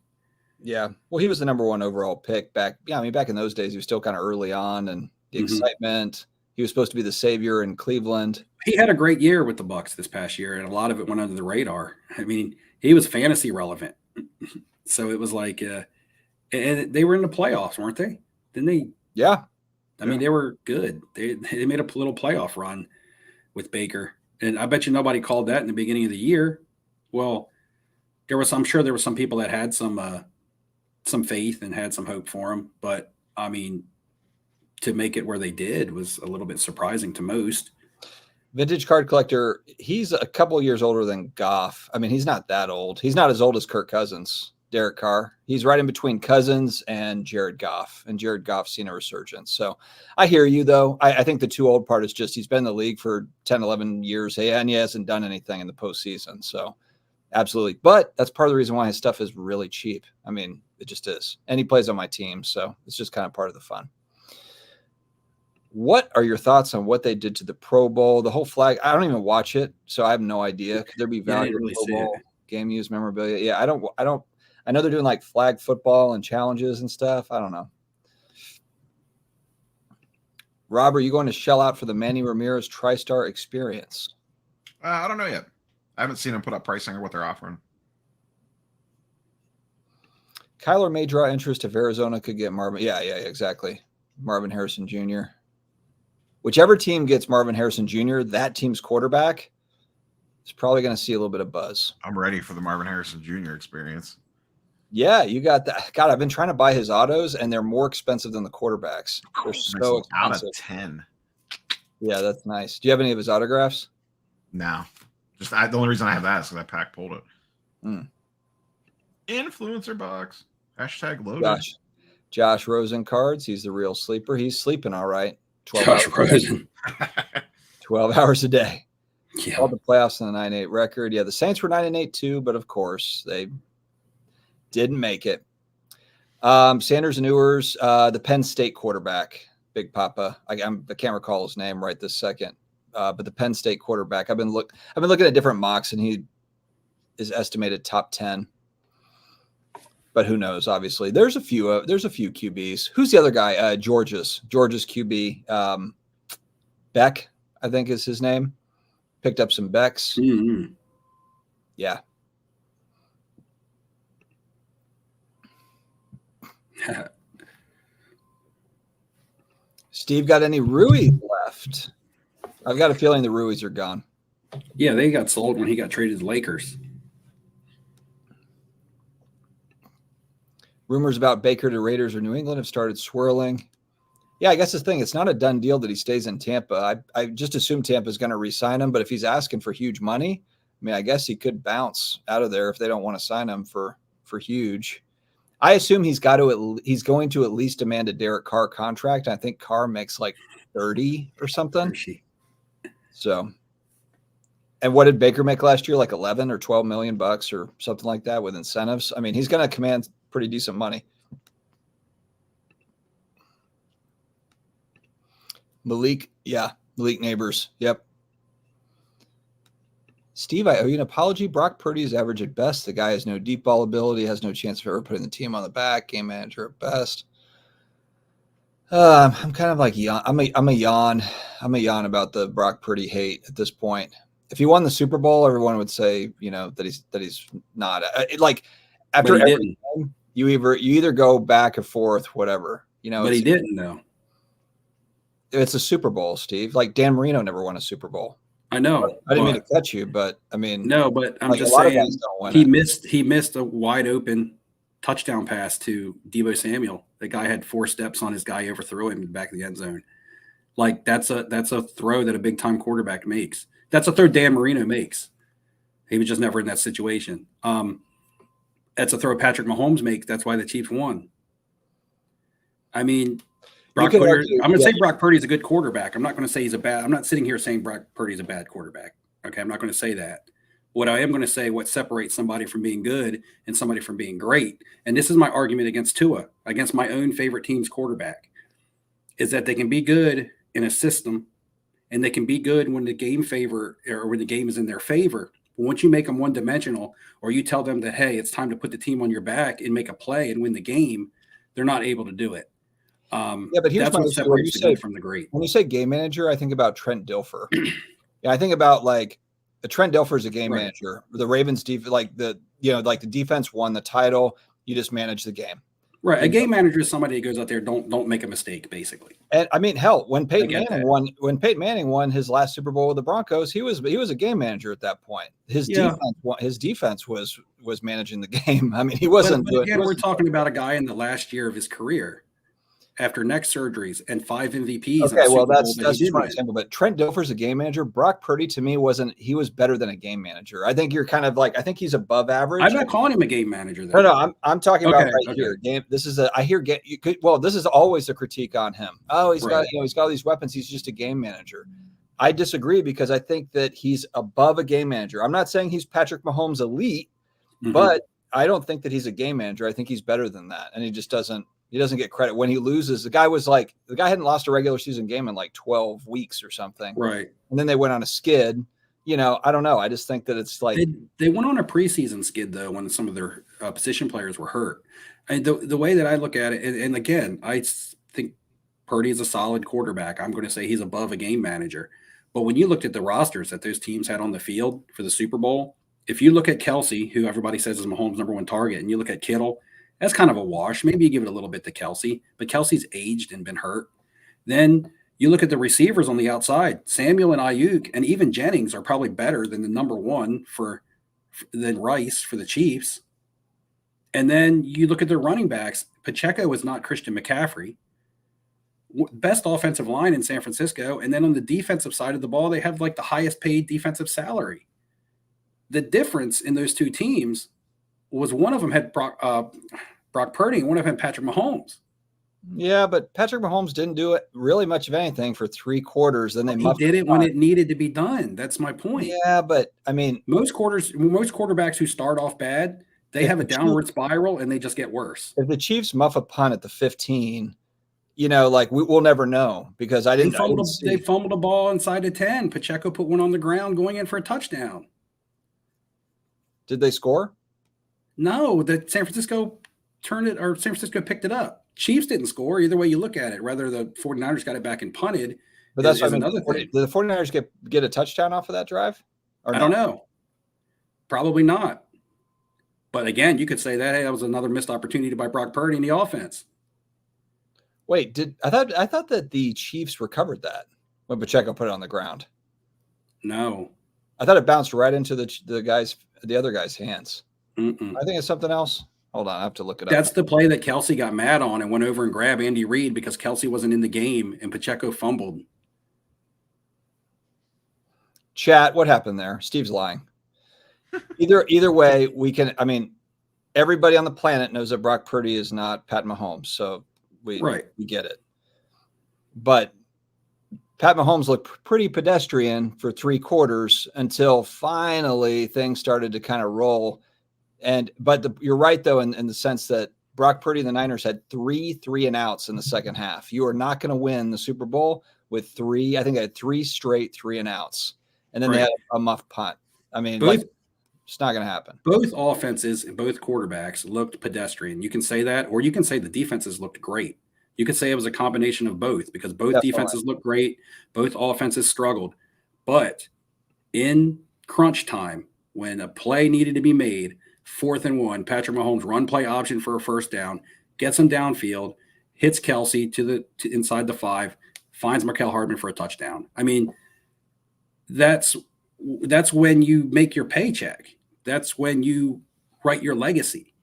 Yeah. Well, he was the number 1 overall pick back. Yeah. I mean, back in those days, he was still kind of early on, and the excitement. He was supposed to be the savior in Cleveland. He had a great year with the Bucs this past year, and a lot of it went under the radar. I mean, he was fantasy relevant. So it was like, and they were in the playoffs, weren't they? Didn't they? Yeah. I mean, they were good. They made a little playoff run with Baker. And I bet you nobody called that in the beginning of the year. Well, I'm sure there were some people that had some faith and had some hope for him. But I mean, to make it where they did was a little bit surprising to most. Vintage card collector. He's a couple of years older than Goff. I mean, he's not that old. He's not as old as Kirk Cousins, Derek Carr. He's right in between Cousins and Jared Goff, and Jared Goff's seen a resurgence. So I hear you, though. I think the too old part is just he's been in the league for 10, 11 years, and he hasn't done anything in the postseason. So absolutely. But that's part of the reason why his stuff is really cheap. I mean, it just is. And he plays on my team, so it's just kind of part of the fun. What are your thoughts on what they did to the Pro Bowl? The whole flag, I don't even watch it, so I have no idea. Could there be value in Pro Bowl game use memorabilia? Yeah, I don't. I know they're doing like flag football and challenges and stuff. I don't know. Rob, are you going to shell out for the Manny Ramirez TriStar experience? I don't know yet. I haven't seen them put up pricing or what they're offering. Kyler may draw interest if Arizona could get Marvin. Yeah, exactly. Marvin Harrison Jr. Whichever team gets Marvin Harrison Jr., that team's quarterback is probably going to see a little bit of buzz. I'm ready for the Marvin Harrison Jr. experience. Yeah, you got that. God, I've been trying to buy his autos, and they're more expensive than the quarterbacks. They're so expensive. Out of 10. Yeah, that's nice. Do you have any of his autographs? No. Just the only reason I have that is because that pack pulled it. Influencer box. # loaded. Josh Rosen cards. He's the real sleeper. He's sleeping all right. 12 hours a day. Yeah. All the playoffs in the 9-8 record. Yeah, the Saints were 9-8 too, but of course they didn't make it. Sanders and Ewers, the Penn State quarterback, Big Papa. I can't recall his name right this second, but the Penn State quarterback. I've been looking at different mocks, and he is estimated top 10. But who knows? Obviously, there's a few QBs. Who's the other guy? Georgia's QB. Beck, I think is his name. Picked up some Becks. Mm-hmm. Yeah. Steve, got any Ruiz left? I've got a feeling the Ruiz are gone. Yeah, they got sold when he got traded to the Lakers. Rumors about Baker to Raiders or New England have started swirling. Yeah, I guess the thing, it's not a done deal that he stays in Tampa. I just assume Tampa's going to re-sign him, but if he's asking for huge money, I mean, I guess he could bounce out of there if they don't want to sign him for huge. I assume he's going to at least demand a Derek Carr contract. I think Carr makes like 30 or something. So, and what did Baker make last year? Like 11 or 12 million bucks or something like that with incentives. I mean, he's going to command pretty decent money. Malik Neighbors. Yep. Steve, I owe you an apology. Brock Purdy is average at best. The guy has no deep ball ability, has no chance of ever putting the team on the back. Game manager at best. I'm kind of like I'm a yawn about the Brock Purdy hate at this point. If he won the Super Bowl, everyone would say, that he's not. Like after every game, you either go back and forth, whatever. But he didn't though. It's a Super Bowl, Steve. Like Dan Marino never won a Super Bowl. I know. I didn't mean to cut you, but I mean, no, but I'm just saying he missed a wide open touchdown pass to Deebo Samuel. The guy had 4 steps on his guy, overthrew him in the back of the end zone. Like that's a throw that a big time quarterback makes. That's a throw Dan Marino makes. He was just never in that situation. That's a throw Patrick Mahomes makes. That's why the Chiefs won. I mean, I'm going to say Brock Purdy's a good quarterback. I'm not going to say I'm not sitting here saying Brock Purdy's a bad quarterback. Okay. I'm not going to say that. What I am going to say, what separates somebody from being good and somebody from being great, and this is my argument against Tua, against my own favorite team's quarterback, is that they can be good in a system and they can be good when the game is in their favor, But once you make them one-dimensional, or you tell them that, hey, it's time to put the team on your back and make a play and win the game, they're not able to do it. Yeah, but here's That's my what issue. When you separates the say good from the great. when you say game manager, I think about Trent Dilfer. Yeah, I think about like Trent Dilfer is a game Right. manager. The Ravens like the defense won the title. You just manage the game. Right. A game manager is somebody who goes out there, don't make a mistake, basically. And I mean, hell, when Peyton get Manning won his last Super Bowl with the Broncos, he was a game manager at that point. His defense was managing the game. I mean, he wasn't. But again, we're talking about a guy in the last year of his career, after neck surgeries and 5 MVPs. Okay, well, that's just just one example. But Trent Dilfer's a game manager. Brock Purdy, to me, he was better than a game manager. I think you're kind of like, I think he's above average. I'm not calling him a game manager, though. No, I'm talking about here. Game. This is this is always a critique on him. Oh, he's got all these weapons. He's just a game manager. I disagree, because I think that he's above a game manager. I'm not saying he's Patrick Mahomes elite, but I don't think that he's a game manager. I think he's better than that, and he just doesn't. He doesn't get credit when he loses. The guy hadn't lost a regular season game in like 12 weeks or something. Right. And then they went on a skid. I don't know. I just think that it's like they went on a preseason skid, though, when some of their position players were hurt. And the way that I look at it, and again, I think Purdy is a solid quarterback. I'm going to say he's above a game manager. But when you looked at the rosters that those teams had on the field for the Super Bowl, if you look at Kelsey, who everybody says is Mahomes' #1 target, and you look at Kittle, that's kind of a wash. Maybe you give it a little bit to Kelsey, but Kelsey's aged and been hurt. Then you look at the receivers on the outside. Samuel and Ayuk and even Jennings are probably better than the #1 than Rice for the Chiefs. And then you look at their running backs. Pacheco is not Christian McCaffrey. Best offensive line in San Francisco. And then on the defensive side of the ball, they have like the highest paid defensive salary. The difference in those two teams was one of them had Brock Purdy, and one of them Patrick Mahomes. Yeah, but Patrick Mahomes didn't do it really much of anything for 3 quarters. Then he did it when it needed to be done. That's my point. Yeah, but I mean, most quarterbacks who start off bad, they have a downward spiral and they just get worse. If the Chiefs muff a punt at the 15, we'll never know, because they fumbled a ball inside the 10. Pacheco put one on the ground going in for a touchdown. Did they score? No, San Francisco picked it up. Chiefs didn't score either way you look at it. Rather, the 49ers got it back and punted. But that's another thing. Did the 49ers get a touchdown off of that drive? I don't know. Probably not. But again, you could say that was another missed opportunity by Brock Purdy in the offense. Wait, I thought that the Chiefs recovered that when Pacheco put it on the ground? No. I thought it bounced right into the other guy's hands. Mm-mm. I think it's something else. Hold on, I have to look it up. That's the play that Kelsey got mad on and went over and grabbed Andy Reid because Kelsey wasn't in the game and Pacheco fumbled. Chat, what happened there? Steve's lying. Either way, everybody on the planet knows that Brock Purdy is not Pat Mahomes, so we get it. But Pat Mahomes looked pretty pedestrian for 3 quarters until finally things started to kind of roll. But you're right, though, in the sense that Brock Purdy and the Niners had 3 3-and-outs in the second half. You are not going to win the Super Bowl with 3. I think they had 3 straight 3-and-outs, and then they had a muff punt. I mean, it's not going to happen. Both offenses and both quarterbacks looked pedestrian. You can say that, or you can say the defenses looked great. You could say it was a combination of both, because both defenses looked great. Both offenses struggled. But in crunch time, when a play needed to be made, 4th and 1, Patrick Mahomes run play option for a first down, gets him downfield, hits Kelsey to inside the 5, finds Mecole Hardman for a touchdown. I mean, that's when you make your paycheck. That's when you write your legacy.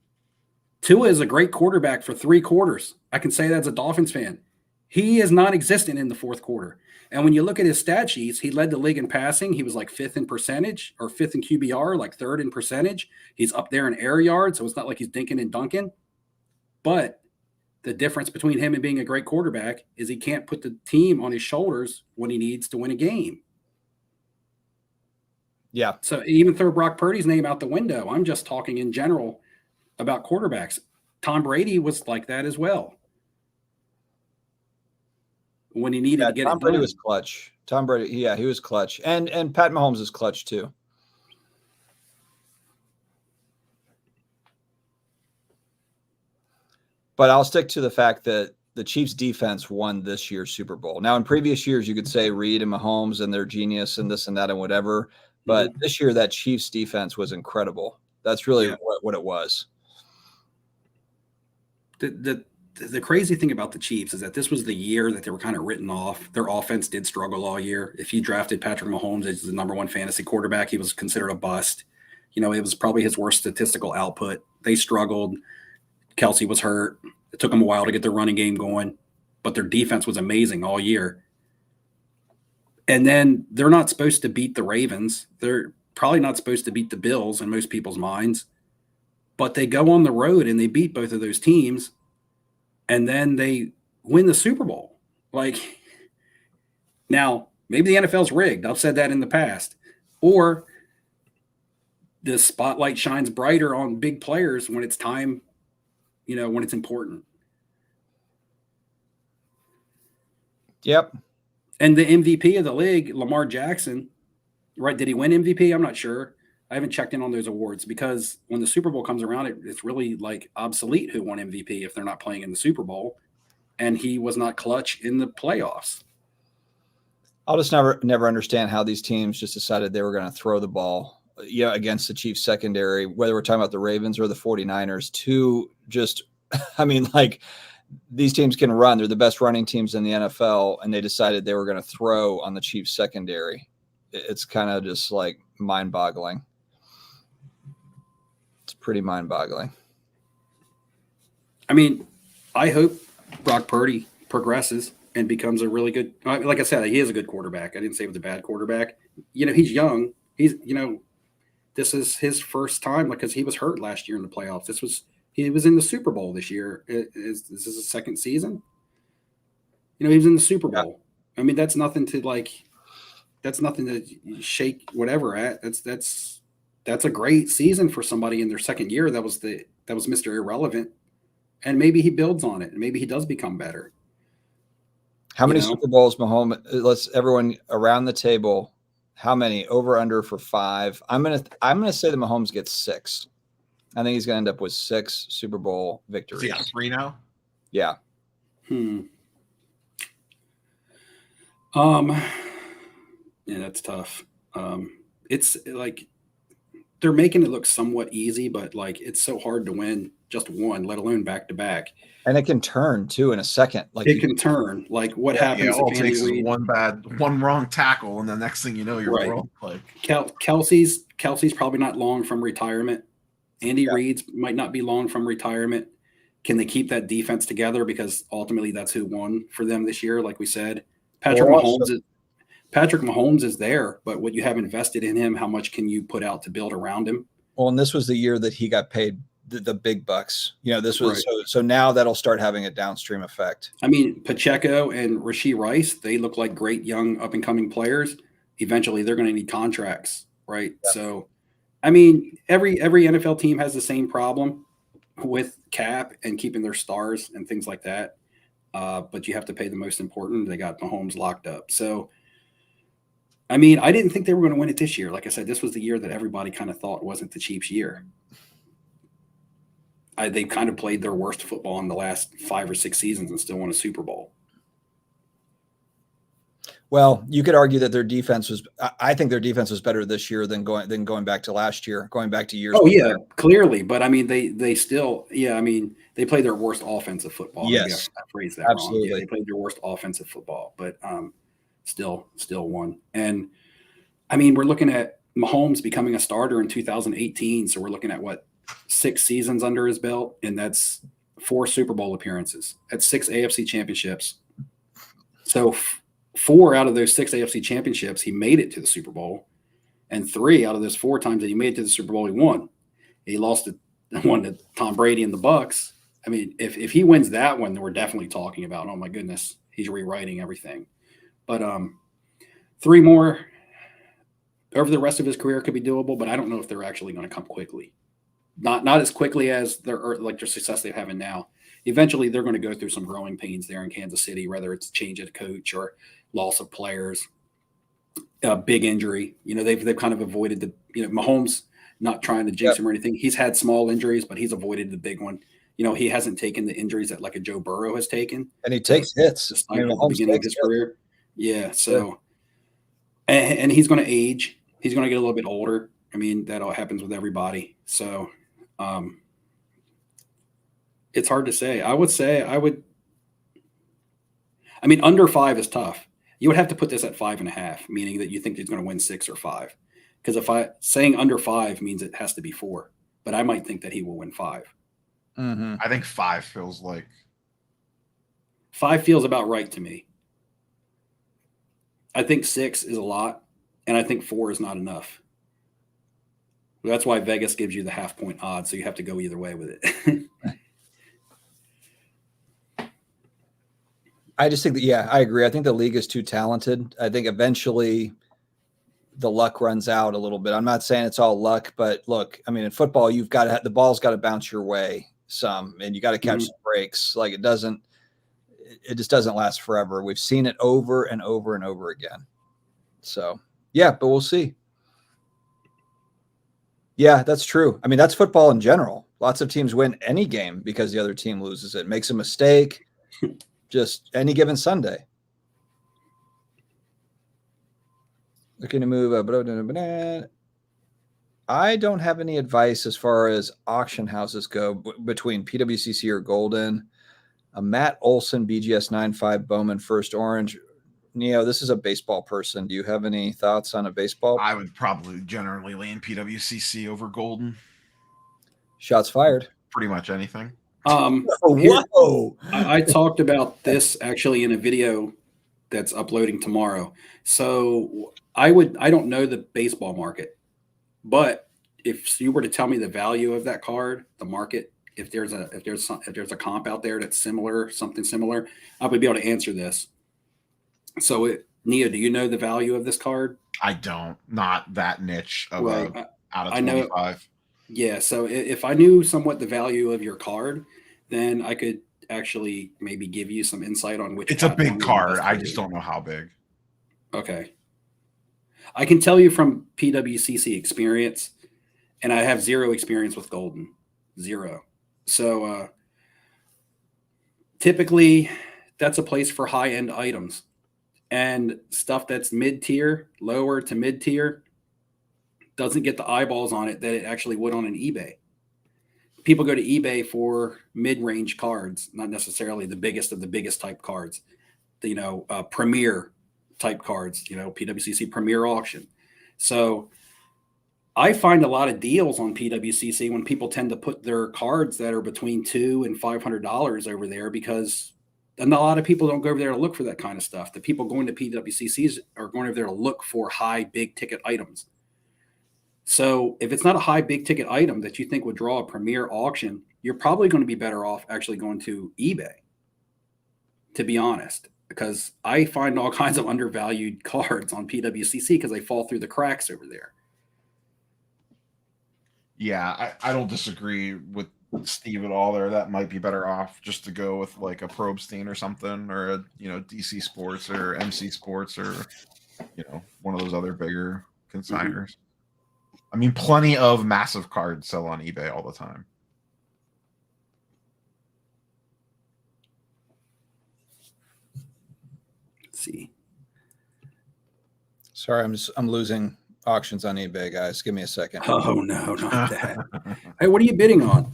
Tua is a great quarterback for 3 quarters. I can say that as a Dolphins fan. He is non-existent in the 4th quarter. And when you look at his stat sheets, he led the league in passing. He was like 5th in percentage, or 5th in QBR, like 3rd in percentage. He's up there in air yards, so it's not like he's dinking and dunking. But the difference between him and being a great quarterback is he can't put the team on his shoulders when he needs to win a game. Yeah. So even throw Brock Purdy's name out the window. I'm just talking in general about quarterbacks. Tom Brady was like that as well. When he needed to get Tom it Brady done. was clutch. Tom Brady, he was clutch. And Pat Mahomes is clutch too. But I'll stick to the fact that the Chiefs defense won this year's Super Bowl. Now, in previous years, you could say Reed and Mahomes and their genius and this and that and whatever. But this year, that Chiefs defense was incredible. That's really what it was. The crazy thing about the Chiefs is that this was the year that they were kind of written off. Their offense did struggle all year. If you drafted Patrick Mahomes as the number one fantasy quarterback, he was considered a bust. You know, it was probably his worst statistical output. They struggled. Kelsey was hurt. It took them a while to get their running game going, but their defense was amazing all year. And then they're not supposed to beat the Ravens. They're probably not supposed to beat the Bills in most people's minds, but they go on the road and they beat both of those teams, and then they win the Super Bowl. Like, now, maybe the NFL's rigged. I've said that in the past. Or the spotlight shines brighter on big players when it's time, you know, when it's important. Yep. And the MVP of the league, Lamar Jackson, right? Did he win MVP? I'm not sure. I haven't checked in on those awards because when the Super Bowl comes around, it's really like obsolete who won MVP if they're not playing in the Super Bowl. And he was not clutch in the playoffs. I'll just never understand how these teams just decided they were going to throw the ball, against the Chiefs secondary, whether we're talking about the Ravens or the 49ers, to just, I mean, like, these teams can run. They're the best running teams in the NFL, and they decided they were going to throw on the Chiefs secondary. It's kind of just like mind-boggling. It's pretty mind-boggling. I mean, I hope Brock Purdy progresses and becomes a really good, like I said, he is a good quarterback. I didn't say he was a bad quarterback. You know, he's young. This is his first time, because he was hurt last year in the playoffs. He was in the Super Bowl this year. This is his second season. You know, he was in the Super Bowl. I mean, that's nothing to shake whatever at. That's a great season for somebody in their second year. That was Mr. Irrelevant. And maybe he builds on it, and maybe he does become better. How many Super Bowls Mahomes? Let's everyone around the table. How many? Over under for 5. I'm gonna say that Mahomes gets 6. I think he's gonna end up with 6 Super Bowl victories. Yeah, 3 now. Yeah. Yeah, that's tough. It's like they're making it look somewhat easy, but like it's so hard to win just one, let alone back to back. And it can turn too in a second. Like it can turn. Like what happens? Yeah, all it takes is one wrong tackle, and the next thing you know, you're right. wrong. Like Kelsey's probably not long from retirement. Andy Reid's might not be long from retirement. Can they keep that defense together? Because ultimately, that's who won for them this year. Like we said, Patrick Mahomes is there, but what you have invested in him, how much can you put out to build around him? Well, and this was the year that he got paid the big bucks. This was right. So now that'll start having a downstream effect. I mean, Pacheco and Rashee Rice, they look like great young up and coming players. Eventually, they're going to need contracts, right? Yeah. So, I mean, every NFL team has the same problem with cap and keeping their stars and things like that. But you have to pay the most important. They got Mahomes locked up. So, I mean, I didn't think they were going to win it this year. Like I said, this was the year that everybody kind of thought wasn't the Chiefs' year. They kind of played their worst football in the last 5 or 6 seasons and still won a Super Bowl. Well, you could argue that their defense was. I think their defense was better this year than going back to last year, going back to years. Oh yeah, clearly. But I mean, they still. Yeah, I mean, they played their worst offensive football. Yes, I phrased that absolutely. wrong. Yeah, they played their worst offensive football, but still won. And I mean, we're looking at Mahomes becoming a starter in 2018. So we're looking at 6 seasons under his belt, and that's 4 Super Bowl appearances. That's 6 AFC championships. So 4 out of those 6 AFC championships, he made it to the Super Bowl, and 3 out of those 4 times that he made it to the Super Bowl, he won. He lost one to Tom Brady and the Bucs. I mean, if he wins that one, then we're definitely talking about, oh my goodness, he's rewriting everything. But 3 more over the rest of his career could be doable, but I don't know if they're actually going to come quickly. Not as quickly as their success they're having now. Eventually, they're going to go through some growing pains there in Kansas City, whether it's change of coach or loss of players, a big injury. They've kind of avoided Mahomes, not trying to jinx him or anything. He's had small injuries, but he's avoided the big one. he hasn't taken the injuries that like a Joe Burrow has taken. And he takes hits. Just I mean, at the Mahomes beginning of takes his hits. career. Yeah. So, and he's going to age. He's going to get a little bit older. I mean, that all happens with everybody. So, it's hard to say. I mean, under 5 is tough. You would have to put this at 5.5, meaning that you think he's going to win 6 or 5. Because saying under 5 means it has to be 4, but I might think that he will win 5. Mm-hmm. I think 5 feels like 5 feels about right to me. I think 6 is a lot, and I think 4 is not enough. That's why Vegas gives you the half-point odds, so you have to go either way with it. I just think that, yeah, I agree. I think the league is too talented. I think eventually the luck runs out a little bit. I'm not saying it's all luck, but look, I mean, in football, you've got to the ball's got to bounce your way some, and you got to catch some breaks. Like it just doesn't last forever. We've seen it over and over and over again. So yeah, but we'll see. Yeah, that's true. I mean, that's football in general. Lots of teams win any game because the other team loses it, makes a mistake. Just any given Sunday. Looking to move. I don't have any advice as far as auction houses go between PWCC or Golden. Matt Olson, BGS 95, Bowman, First Orange. Neo, this is a baseball person. Do you have any thoughts on a baseball? I would probably generally lean PWCC over Golden. Shots fired. Pretty much anything. Whoa! I talked about this actually in a video that's uploading tomorrow. So I don't know the baseball market, but if you were to tell me the value of that card, the market, if there's a comp out there that's something similar, I would be able to answer this. So Nia, do you know the value of this card? I don't. Not that niche of right. Out of 25. Yeah. So if I knew somewhat the value of your card, then I could actually maybe give you some insight on which. It's a big card. I just don't know how big. Okay. I can tell you from PWCC experience, and I have 0 experience with Golden. 0. So typically that's a place for high-end items. And stuff that's mid-tier, lower to mid-tier, doesn't get the eyeballs on it that it actually would on an eBay. People go to eBay for mid-range cards, not necessarily the biggest of the biggest type cards. Premier type cards, PWCC Premier Auction. So I find a lot of deals on PWCC when people tend to put their cards that are between $200 and $500 over there because and a lot of people don't go over there to look for that kind of stuff. The people going to PWCCs are going over there to look for high, big ticket items. So if it's not a high, big ticket item that you think would draw a premier auction, you're probably going to be better off actually going to eBay, to be honest, because I find all kinds of undervalued cards on PWCC because they fall through the cracks over there. Yeah, I don't disagree with Steve at all there. That might be better off just to go with like a Probstein or something, or a DC Sports or MC Sports, or one of those other bigger consigners. I mean, plenty of massive cards sell on eBay all the time. Let's see. Sorry, I'm losing auctions on eBay, guys. Give me a second. Oh no, not that. Hey, what are you bidding on?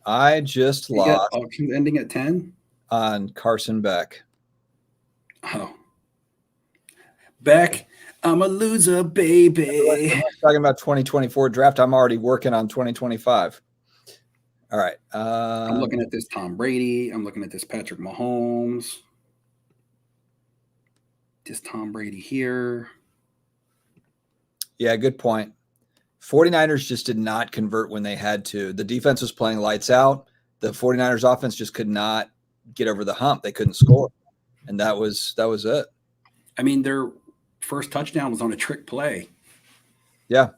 I just lost auction ending at 10 on Carson Beck. Oh, Beck, I'm a loser, baby. I'm talking about 2024 draft. I'm already working on 2025. All right. I'm looking at this Tom Brady. I'm looking at this Patrick Mahomes. Just Tom Brady here. Yeah, good point. 49ers just did not convert when they had to. The defense was playing lights out. The 49ers offense just could not get over the hump. They couldn't score. And that was it. I mean, their first touchdown was on a trick play. Yeah.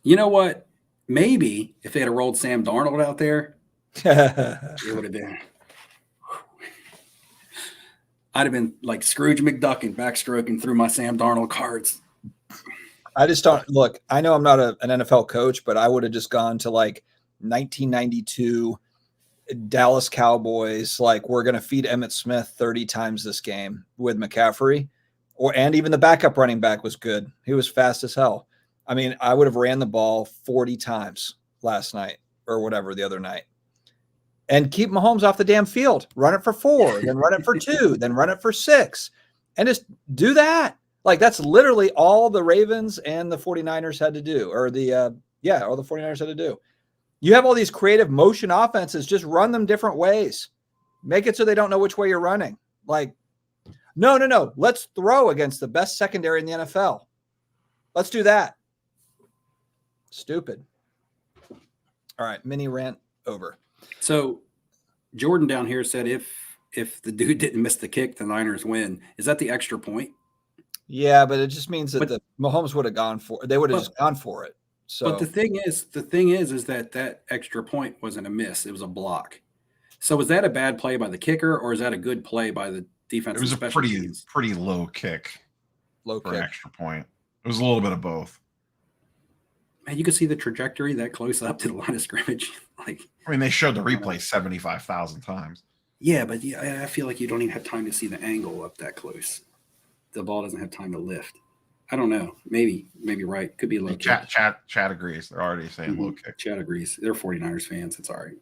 You know what? Maybe if they had rolled Sam Darnold out there, it would have been. I'd have been like Scrooge McDuck and backstroking through my Sam Darnold cards. I just don't look. I know I'm not an NFL coach, but I would have just gone to like 1992 Dallas Cowboys. Like, we're going to feed Emmitt Smith 30 times this game with McCaffrey, and even the backup running back was good. He was fast as hell. I mean, I would have ran the ball 40 times last night or whatever the other night, and keep Mahomes off the damn field. Run it for 4, then run it for 2, then run it for 6, and just do that. Like, that's literally all the Ravens and the 49ers had to do, or the 49ers had to do. You have all these creative motion offenses, just run them different ways. Make it so they don't know which way you're running. Like, no. Let's throw against the best secondary in the NFL. Let's do that. Stupid. All right, mini rant over. So Jordan down here said if the dude didn't miss the kick, the Niners win. Is that the extra point? Yeah, but it just means that the Mahomes would have gone for it. They would have just gone for it. So, but the thing is that extra point wasn't a miss; it was a block. So was that a bad play by the kicker, or is that a good play by the defense? It was a pretty low kick. For an extra point. It was a little bit of both. Man, you could see the trajectory that close up to the line of scrimmage. Like, I mean, they showed the replay 75,000 times. Yeah, but I feel like you don't even have time to see the angle up that close. The ball doesn't have time to lift. I don't know. Maybe right. Could be a low kick. Chat agrees. They're already saying low kick. Chat agrees. They're 49ers fans. It's all right.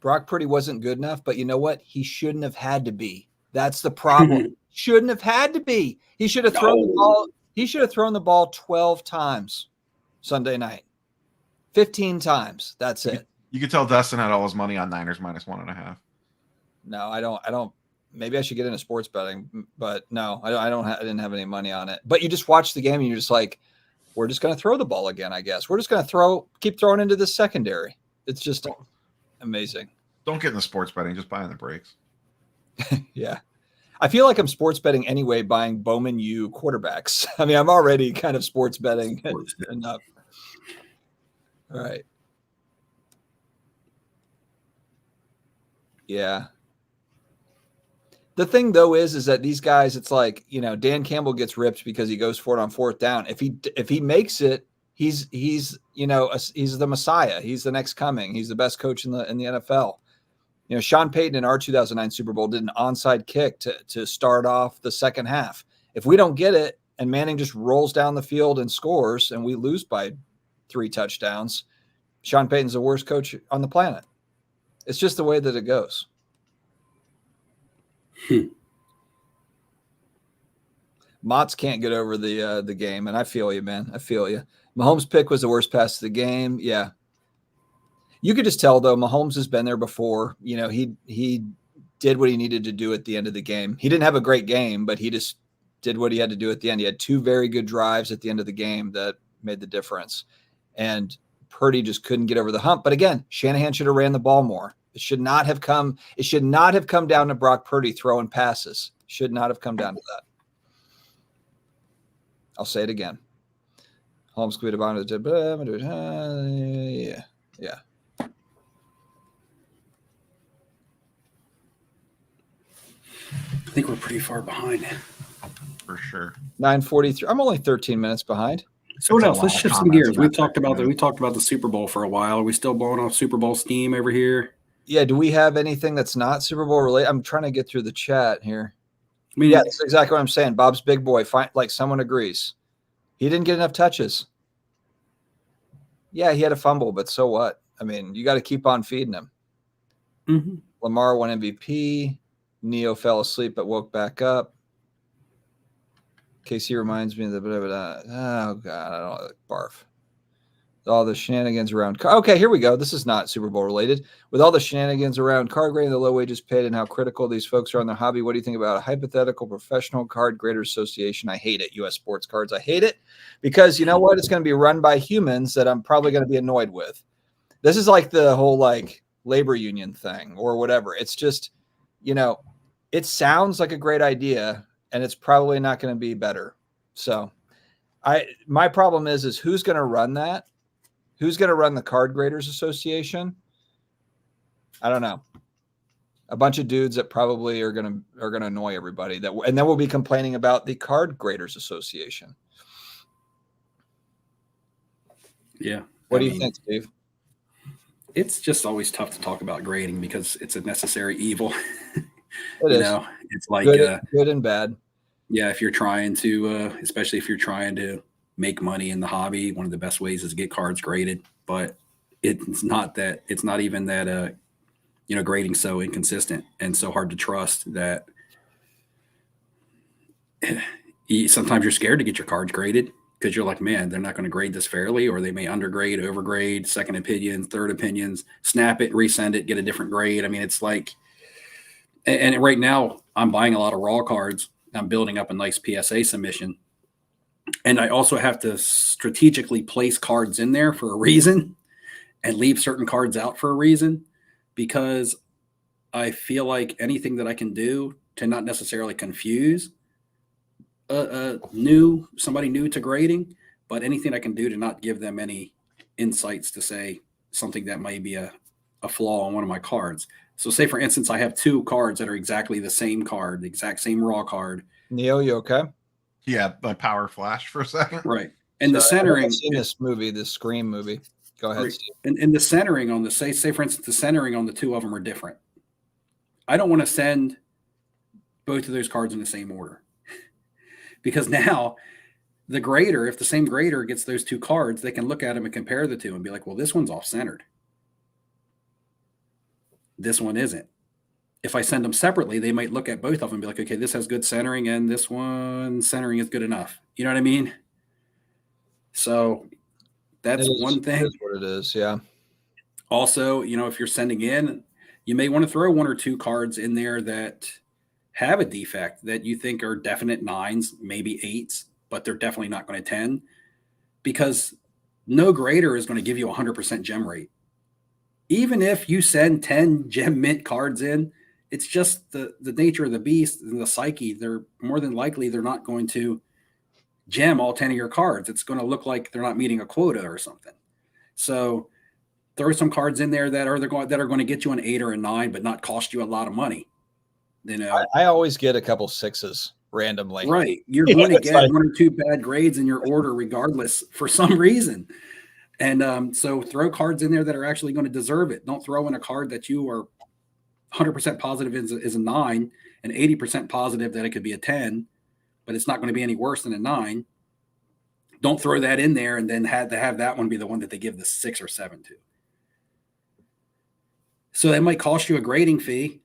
Brock Purdy wasn't good enough, but you know what? He shouldn't have had to be. That's the problem. Shouldn't have had to be. He should have thrown the ball. He should have thrown the ball 12 times Sunday night. 15 times. That's it. You could tell Dustin had all his money on Niners -1.5. No, I don't. Maybe I should get into sports betting, but no, I didn't have any money on it. But you just watch the game and you're just like, we're just going to throw the ball again, I guess. We're just going to keep throwing into the secondary. It's just amazing. Don't get into sports betting. Just buy in the breaks. Yeah. I feel like I'm sports betting anyway, buying Bowman U quarterbacks. I mean, I'm already kind of sports betting enough. All right. Yeah. The thing though is that these guys, it's like, Dan Campbell gets ripped because he goes for it on 4th down. If he makes it, he's the Messiah. He's the next coming. He's the best coach in the NFL. Sean Payton in our 2009 Super Bowl did an onside kick to start off the second half. If we don't get it and Manning just rolls down the field and scores and we lose by 3 touchdowns, Sean Payton's the worst coach on the planet. It's just the way that it goes. Mott's can't get over the game, and I feel you, man. I feel you. Mahomes' pick was the worst pass of the game. Yeah. You could just tell, though, Mahomes has been there before. He did what he needed to do at the end of the game. He didn't have a great game, but he just did what he had to do at the end. He had 2 very good drives at the end of the game that made the difference. And Purdy just couldn't get over the hump. But again, Shanahan should have ran the ball more. It should not have come down to Brock Purdy throwing passes. Should not have come down to that. I'll say it again. Holmes could be about it. Yeah. I think we're pretty far behind. For sure. 9:43. I'm only 13 minutes behind. So what else? Let's shift some gears. We talked about the Super Bowl for a while. Are we still blowing off Super Bowl steam over here? Yeah. Do we have anything that's not Super Bowl related? I'm trying to get through the chat here. Yeah, that's exactly what I'm saying. Bob's big boy. Someone agrees. He didn't get enough touches. Yeah, he had a fumble, but so what? I mean, you got to keep on feeding him. Mm-hmm. Lamar won MVP. Neo fell asleep but woke back up. KC reminds me of the oh god, I don't barf. All the shenanigans around. Okay, here we go. This is not Super Bowl related. With all the shenanigans around card grading, the low wages paid, and how critical these folks are on their hobby, what do you think about a hypothetical professional card graders association? I hate it. U.S. Sports Cards. I hate it because you know what? It's going to be run by humans that I'm probably going to be annoyed with. This is like the whole labor union thing or whatever. It's just, it sounds like a great idea, and it's probably not going to be better. So my problem is who's going to run that? Who's going to run the Card Graders Association? I don't know. A bunch of dudes that probably are going to annoy everybody. And then we'll be complaining about the Card Graders Association. Yeah. What do you think, Steve? It's just always tough to talk about grading because it's a necessary evil. It is. It's like good and bad. Yeah, if you're trying to, especially if you're trying to make money in the hobby, one of the best ways is to get cards graded. But it's not that. It's not even that. Grading's so inconsistent and so hard to trust that sometimes you're scared to get your cards graded because you're like, man, they're not going to grade this fairly, or they may undergrade, overgrade, second opinions, third opinions, snap it, resend it, get a different grade. I mean, it's like, and right now I'm buying a lot of raw cards. I'm building up a nice PSA submission. And I also have to strategically place cards in there for a reason and leave certain cards out for a reason, because I feel like anything that I can do to not necessarily confuse somebody new to grading, but anything I can do to not give them any insights to say something that might be a flaw on one of my cards. So say, for instance, I have 2 cards that are exactly the same card, the exact same raw card. Neo, you okay? Yeah, my power flashed for a second. Right. And the centering. I've seen this movie, the Scream movie. Go ahead, Steve. And the centering on the say for instance, the centering on the 2 of them are different. I don't want to send both of those cards in the same order, because now the grader, if the same grader gets those 2 cards, they can look at them and compare the 2 and be like, well, this one's off centered. This one isn't. If I send them separately, they might look at both of them and be like, okay, this has good centering and this one centering is good enough. You know what I mean? So that's one thing. That's what it is. Yeah. Also, if you're sending in, you may want to throw 1 or 2 cards in there that have a defect that you think are definite 9s, maybe 8s, but they're definitely not going to 10, because no grader is going to give you 100% gem rate. Even if you send 10 gem mint cards in, it's just the nature of the beast and the psyche. They're more than likely, they're not going to gem all 10 of your cards. It's going to look like they're not meeting a quota or something. So throw some cards in there that are going to get you an 8 or a 9, but not cost you a lot of money. I always get a couple 6s randomly. Right. You're going to get 1 or 2 bad grades in your order regardless for some reason. And so throw cards in there that are actually going to deserve it. Don't throw in a card that you are 100% positive is a 9 and 80% positive that it could be a 10, but it's not going to be any worse than a 9. Don't throw that in there and then have that one be the one that they give the 6 or 7 to. So that might cost you a grading fee,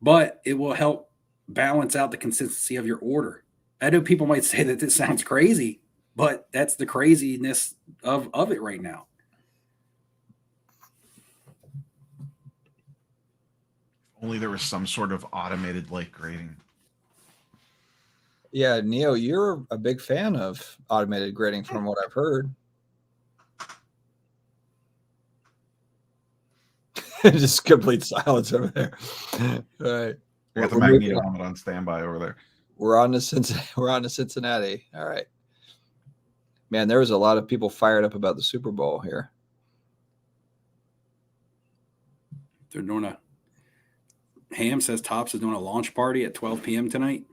but it will help balance out the consistency of your order. I know people might say that this sounds crazy, but that's the craziness of it right now. Only there was some sort of automated like grading. Yeah, Neo, you're a big fan of automated grading from what I've heard. Just complete silence over there. All right. We got the Magneto helmet on standby over there. We're on to Cincinnati. All right. Man, there was a lot of people fired up about the Super Bowl here. They're doing Ham says Topps is doing a launch party at 12 p.m. tonight.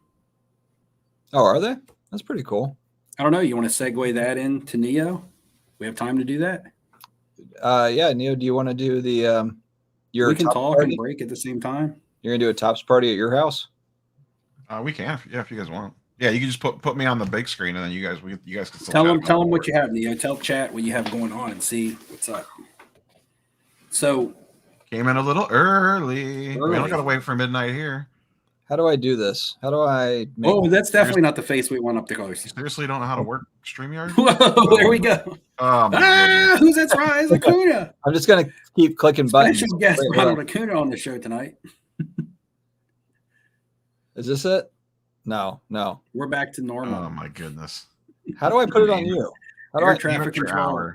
Oh, are they? That's pretty cool. I don't know. You want to segue that into Neo? We have time to do that? Yeah, Neo, do you want to do the your we can talk party? And break at the same time. You're gonna do a Topps party at your house? We can, if you guys want. Yeah, you can just put me on the big screen, and then you guys can still tell them what you have, Neo. Tell chat what you have going on and see what's up. So came in a little early. We don't gotta wait for midnight here. How do I do this? How do I make that's definitely not the face we want up the close. You seriously don't know how to work StreamYard? Whoa, there we go. Who's that? Rise Acuna. I'm just gonna keep clicking buttons. Special guest Ronald Acuna on the show tonight. Is this it? No. We're back to normal. Oh my goodness. How do I put it on you? How do I traffic control?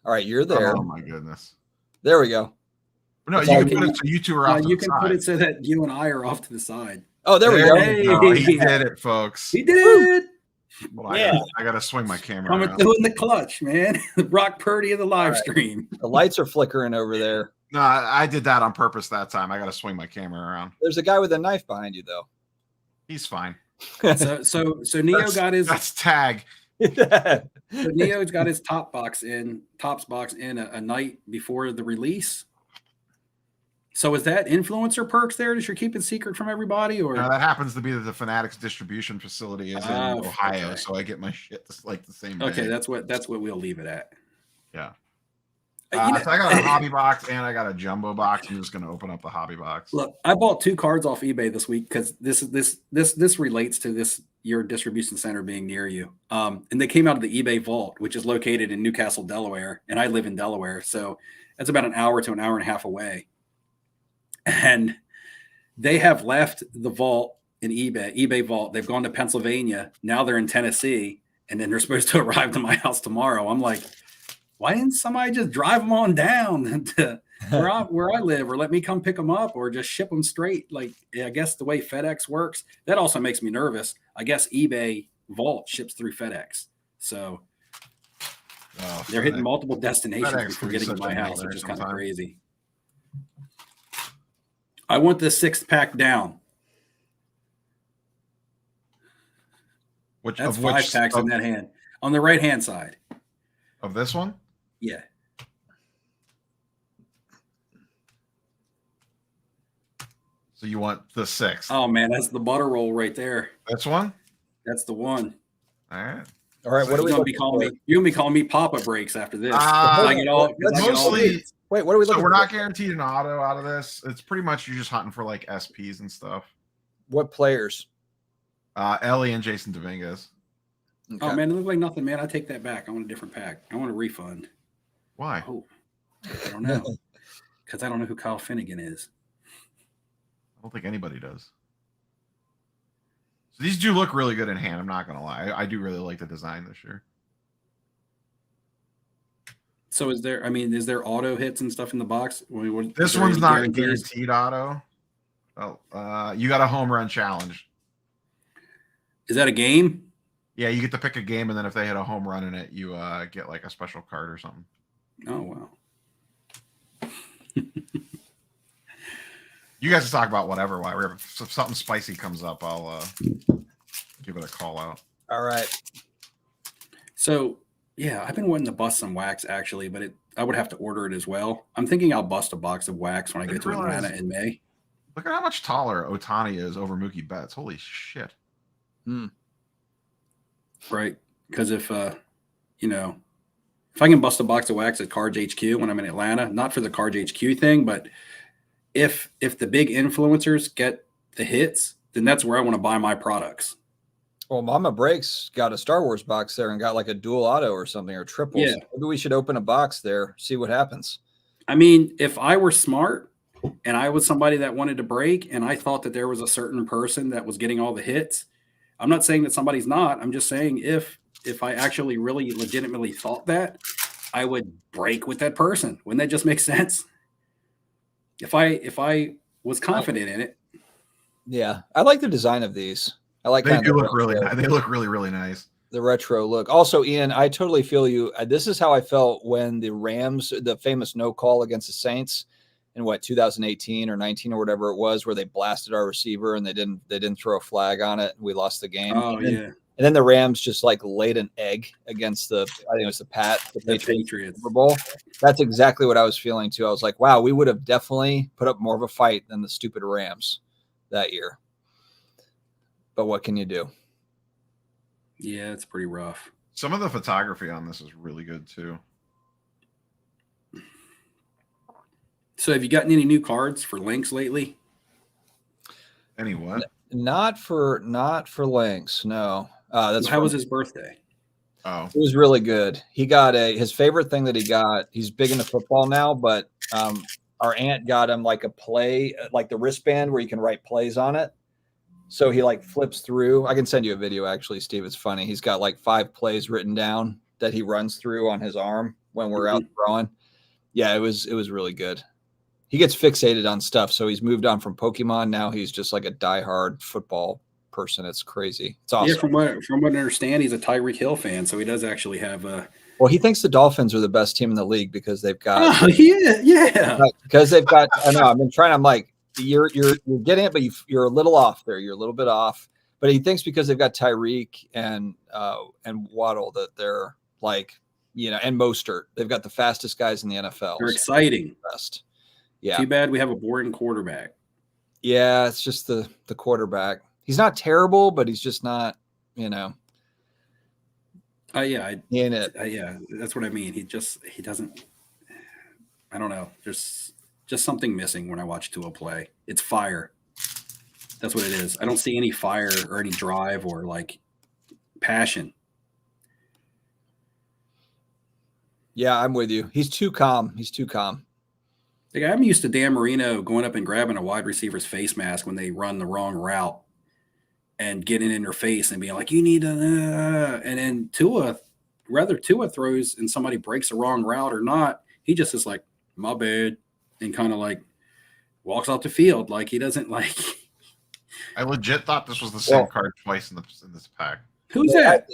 All right, you're there. Oh my goodness. There we go. No, you can put it so you two are off to the side. You can put it so that you and I are off to the side. Oh, there we go. Hey. He did it, folks. He did. Well, I gotta swing my camera. I'm doing the clutch, man. Brock Purdy of the live stream. The lights are flickering over there. No, I did that on purpose that time. I gotta swing my camera around. There's a guy with a knife behind you, though. He's fine. So Neo got his. That's Tag. So Neo's got his tops box in a night before the release. So is that influencer perks there that you're keeping secret from everybody, or that happens to be that the Fanatics distribution facility is in Ohio, okay. so I get my shit like the same Okay, day. that's what we'll leave it at. Yeah. You know, so I got a hobby box and I got a jumbo box. I'm just going to open up the hobby box. Look, I bought 2 cards off eBay this week because this relates to your distribution center being near you. And they came out of the eBay vault, which is located in Newcastle, Delaware, and I live in Delaware, so that's about an hour to an hour and a half away. And they have left the vault in eBay vault. They've gone to Pennsylvania. Now they're in Tennessee, and then they're supposed to arrive to my house tomorrow. I'm like, why didn't somebody just drive them on down to where I live, or let me come pick them up, or just ship them straight? Like, I guess the way FedEx works, that also makes me nervous. I guess eBay vault ships through FedEx, so they're hitting multiple destinations FedEx before getting to my house, which is kind of sometimes. crazy. I want the 6-pack down. That's 5 packs in that hand. On the right-hand side. Of this one? Yeah. So you want the 6? Oh, man, that's the butter roll right there. This one? That's the one. All right. All right. So What are we going to be calling me? You're going to be calling me Papa Breaks after this. Mostly. Wait, what are we looking So we're for? not guaranteed an auto out of this. It's pretty much you're just hunting for like SPs and stuff. What players? Ellie and Jason Dominguez. Okay. Oh, man, it looked like nothing, man. I take that back. I want a different pack. I want a refund. Why? Oh, I don't know. Because I don't know who Kyle Finnegan is. I don't think anybody does. So these do look really good in hand. I'm not going to lie. I do really like the design this year. So is there auto hits and stuff in the box? This one's not guaranteed auto. Oh, you got a home run challenge. Is that a game? Yeah, you get to pick a game, and then if they hit a home run in it, you get like a special card or something. Oh, wow. You guys can talk about whatever. If something spicy comes up, I'll give it a call out. All right. So, yeah, I've been wanting to bust some wax, actually, but I would have to order it as well. I'm thinking I'll bust a box of wax when I get to Atlanta in May. Look at how much taller Ohtani is over Mookie Betts. Holy shit. Right. Because if I can bust a box of wax at Cards HQ when I'm in Atlanta, not for the Cards HQ thing, but if the big influencers get the hits, then that's where I want to buy my products. Well, Mama Breaks got a Star Wars box there and got like a dual auto or something, or triples. Yeah. Maybe we should open a box there, see what happens. I mean, if I were smart and I was somebody that wanted to break and I thought that there was a certain person that was getting all the hits, I'm not saying that somebody's not. I'm just saying if I actually really legitimately thought that, I would break with that person. Wouldn't that just make sense? If I was confident in it. Yeah, I like the design of these. I like they look really nice. They look really, really nice. The retro look. Also, Ian, I totally feel you. This is how I felt when the Rams, the famous no call against the Saints in 2018 or 19 or whatever it was, where they blasted our receiver and they didn't throw a flag on it. And we lost the game. Oh, And then the Rams just like laid an egg against I think it was the Patriots Super Bowl. That's exactly what I was feeling too. I was like, wow, we would have definitely put up more of a fight than the stupid Rams that year. But what can you do? Yeah, it's pretty rough. Some of the photography on this is really good too. So have you gotten any new cards for Lynx lately? Any what? Not for Lynx, no. How was his birthday? Oh, it was really good. He got his favorite thing that he got. He's big into football now, but our aunt got him like a play, like the wristband where you can write plays on it. So he like flips through. I can send you a video actually, Steve. It's funny. He's got like 5 plays written down that he runs through on his arm when we're out throwing. Yeah, it was really good. He gets fixated on stuff. So he's moved on from Pokemon. Now he's just like a diehard football person. It's crazy. It's awesome. Yeah, from what I understand, he's a Tyreek Hill fan. So he does actually have a. Well, he thinks the Dolphins are the best team in the league because they've got. Oh, yeah. Because they've got. I know. I've been trying. I'm like, you're getting it, but you're a little off there. You're a little bit off. But but he thinks because they've got Tyreek and Waddle that they're like, and Mostert, they've got the fastest guys in the NFL. They're exciting. Best. Yeah. Too bad we have a boring quarterback. Yeah, it's just the quarterback. He's not terrible, but he's just not, Yeah, yeah, that's what I mean. He doesn't. I don't know. There's just something missing when I watch Tua play. It's fire. That's what it is. I don't see any fire or any drive or like passion. Yeah, I'm with you. He's too calm. Like, I'm used to Dan Marino going up and grabbing a wide receiver's face mask when they run the wrong route and getting in their face and being like, "You need to," and then Tua throws and somebody breaks a wrong route or not, he just is like, "My bad," and kind of like walks off the field like he doesn't like. I legit thought this was the same card twice in this pack. Who's that?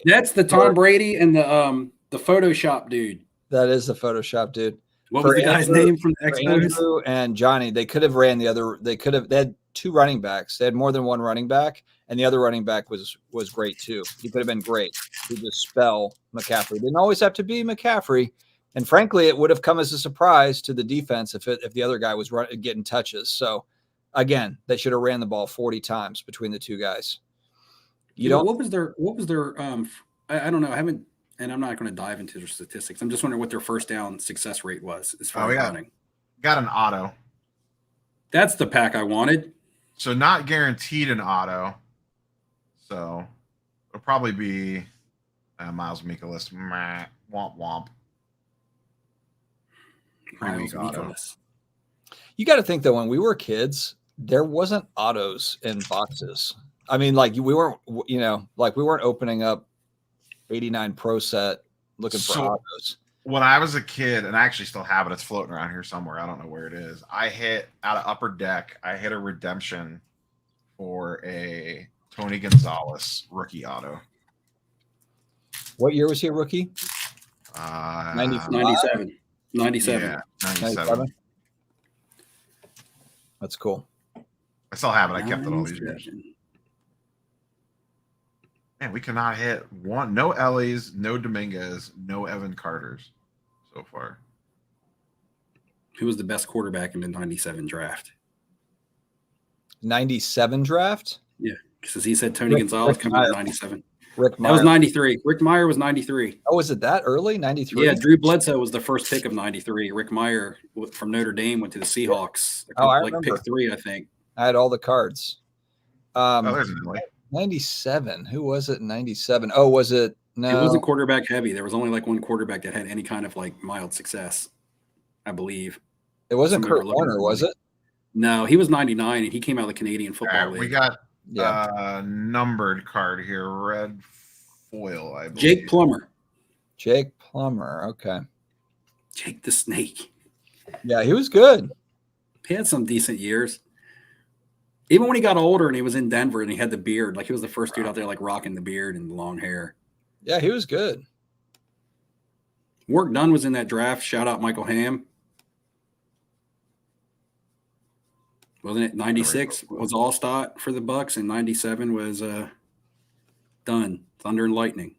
That's the Tom Brady and the Photoshop dude. That is the Photoshop dude. What was the guy's name from the Expos? Andrew and Johnny. They could have ran the other. They had two running backs. They had more than one running back, and the other running back was great too. He could have been great. He just spell McCaffrey. Didn't always have to be McCaffrey. And frankly, it would have come as a surprise to the defense if the other guy was getting touches. So again, they should have ran the ball 40 times between the two guys. What was their I don't know. I haven't, and I'm not going to dive into their statistics. I'm just wondering what their first down success rate was as far as running. Got an auto. That's the pack I wanted. So not guaranteed an auto. So it'll probably be Miles Mikolas. Womp womp. Miles auto. You got to think though, when we were kids, there wasn't autos in boxes. I mean, like we weren't opening up 89 Pro Set looking for autos. When I was a kid, and I actually still have it, it's floating around here somewhere. I don't know where it is. I hit out of Upper Deck. I hit a redemption for a Tony Gonzalez rookie auto. What year was he a rookie? 97. Yeah, 97. That's cool. I still have it. I kept it all these years. Man, we cannot hit one. No Ellie's, no Dominguez, no Evan Carters so far. Who was the best quarterback in the 97 draft? 97 draft? Yeah, because he said Tony Gonzalez coming in 97. Rick Meyer. That was 93. Rick Meyer was 93. Oh, was it that early? 93? Yeah, Drew Bledsoe was the first pick of 93. Rick Meyer from Notre Dame went to the Seahawks. I remember. Pick 3, I think. I had all the cards. There's an Ellie. 97. Who was it in 97? Oh, was it? No. It wasn't quarterback heavy. There was only like one quarterback that had any kind of like mild success, I believe. It wasn't Kurt Warner, was it? No, he was 99 and he came out of the Canadian Football League. We got numbered card here, red foil, I believe. Jake Plummer. Okay. Jake the Snake. Yeah, he was good. He had some decent years. Even when he got older and he was in Denver and he had the beard, like he was the first dude out there like rocking the beard and the long hair. Yeah, he was good. Work done was in that draft. Shout out Michael Hamm. Wasn't it 96 was All-Star for the Bucks and 97 was done. Thunder and Lightning.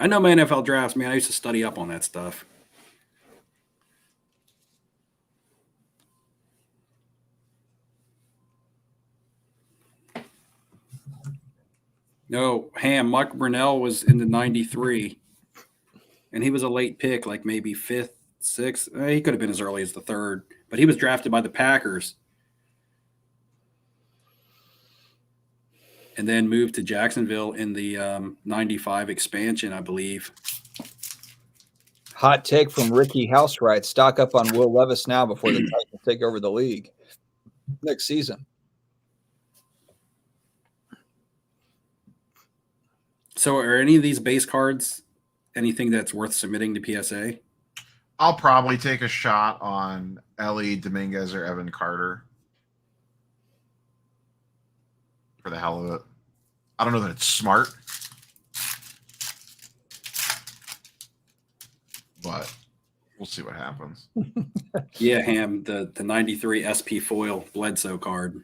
I know my NFL drafts, man. I used to study up on that stuff. No, Mike Brunell was in the 93, and he was a late pick, like maybe 5th, 6th. He could have been as early as the 3rd, but he was drafted by the Packers and then moved to Jacksonville in the 95 expansion, I believe. Hot take from Ricky Housewright. Stock up on Will Levis now before the Titans take over the league next season. So are any of these base cards anything that's worth submitting to PSA? I'll probably take a shot on Ellie, Dominguez, or Evan Carter for the hell of it. I don't know that it's smart, but we'll see what happens. Yeah, Ham, the 93 SP foil Bledsoe card.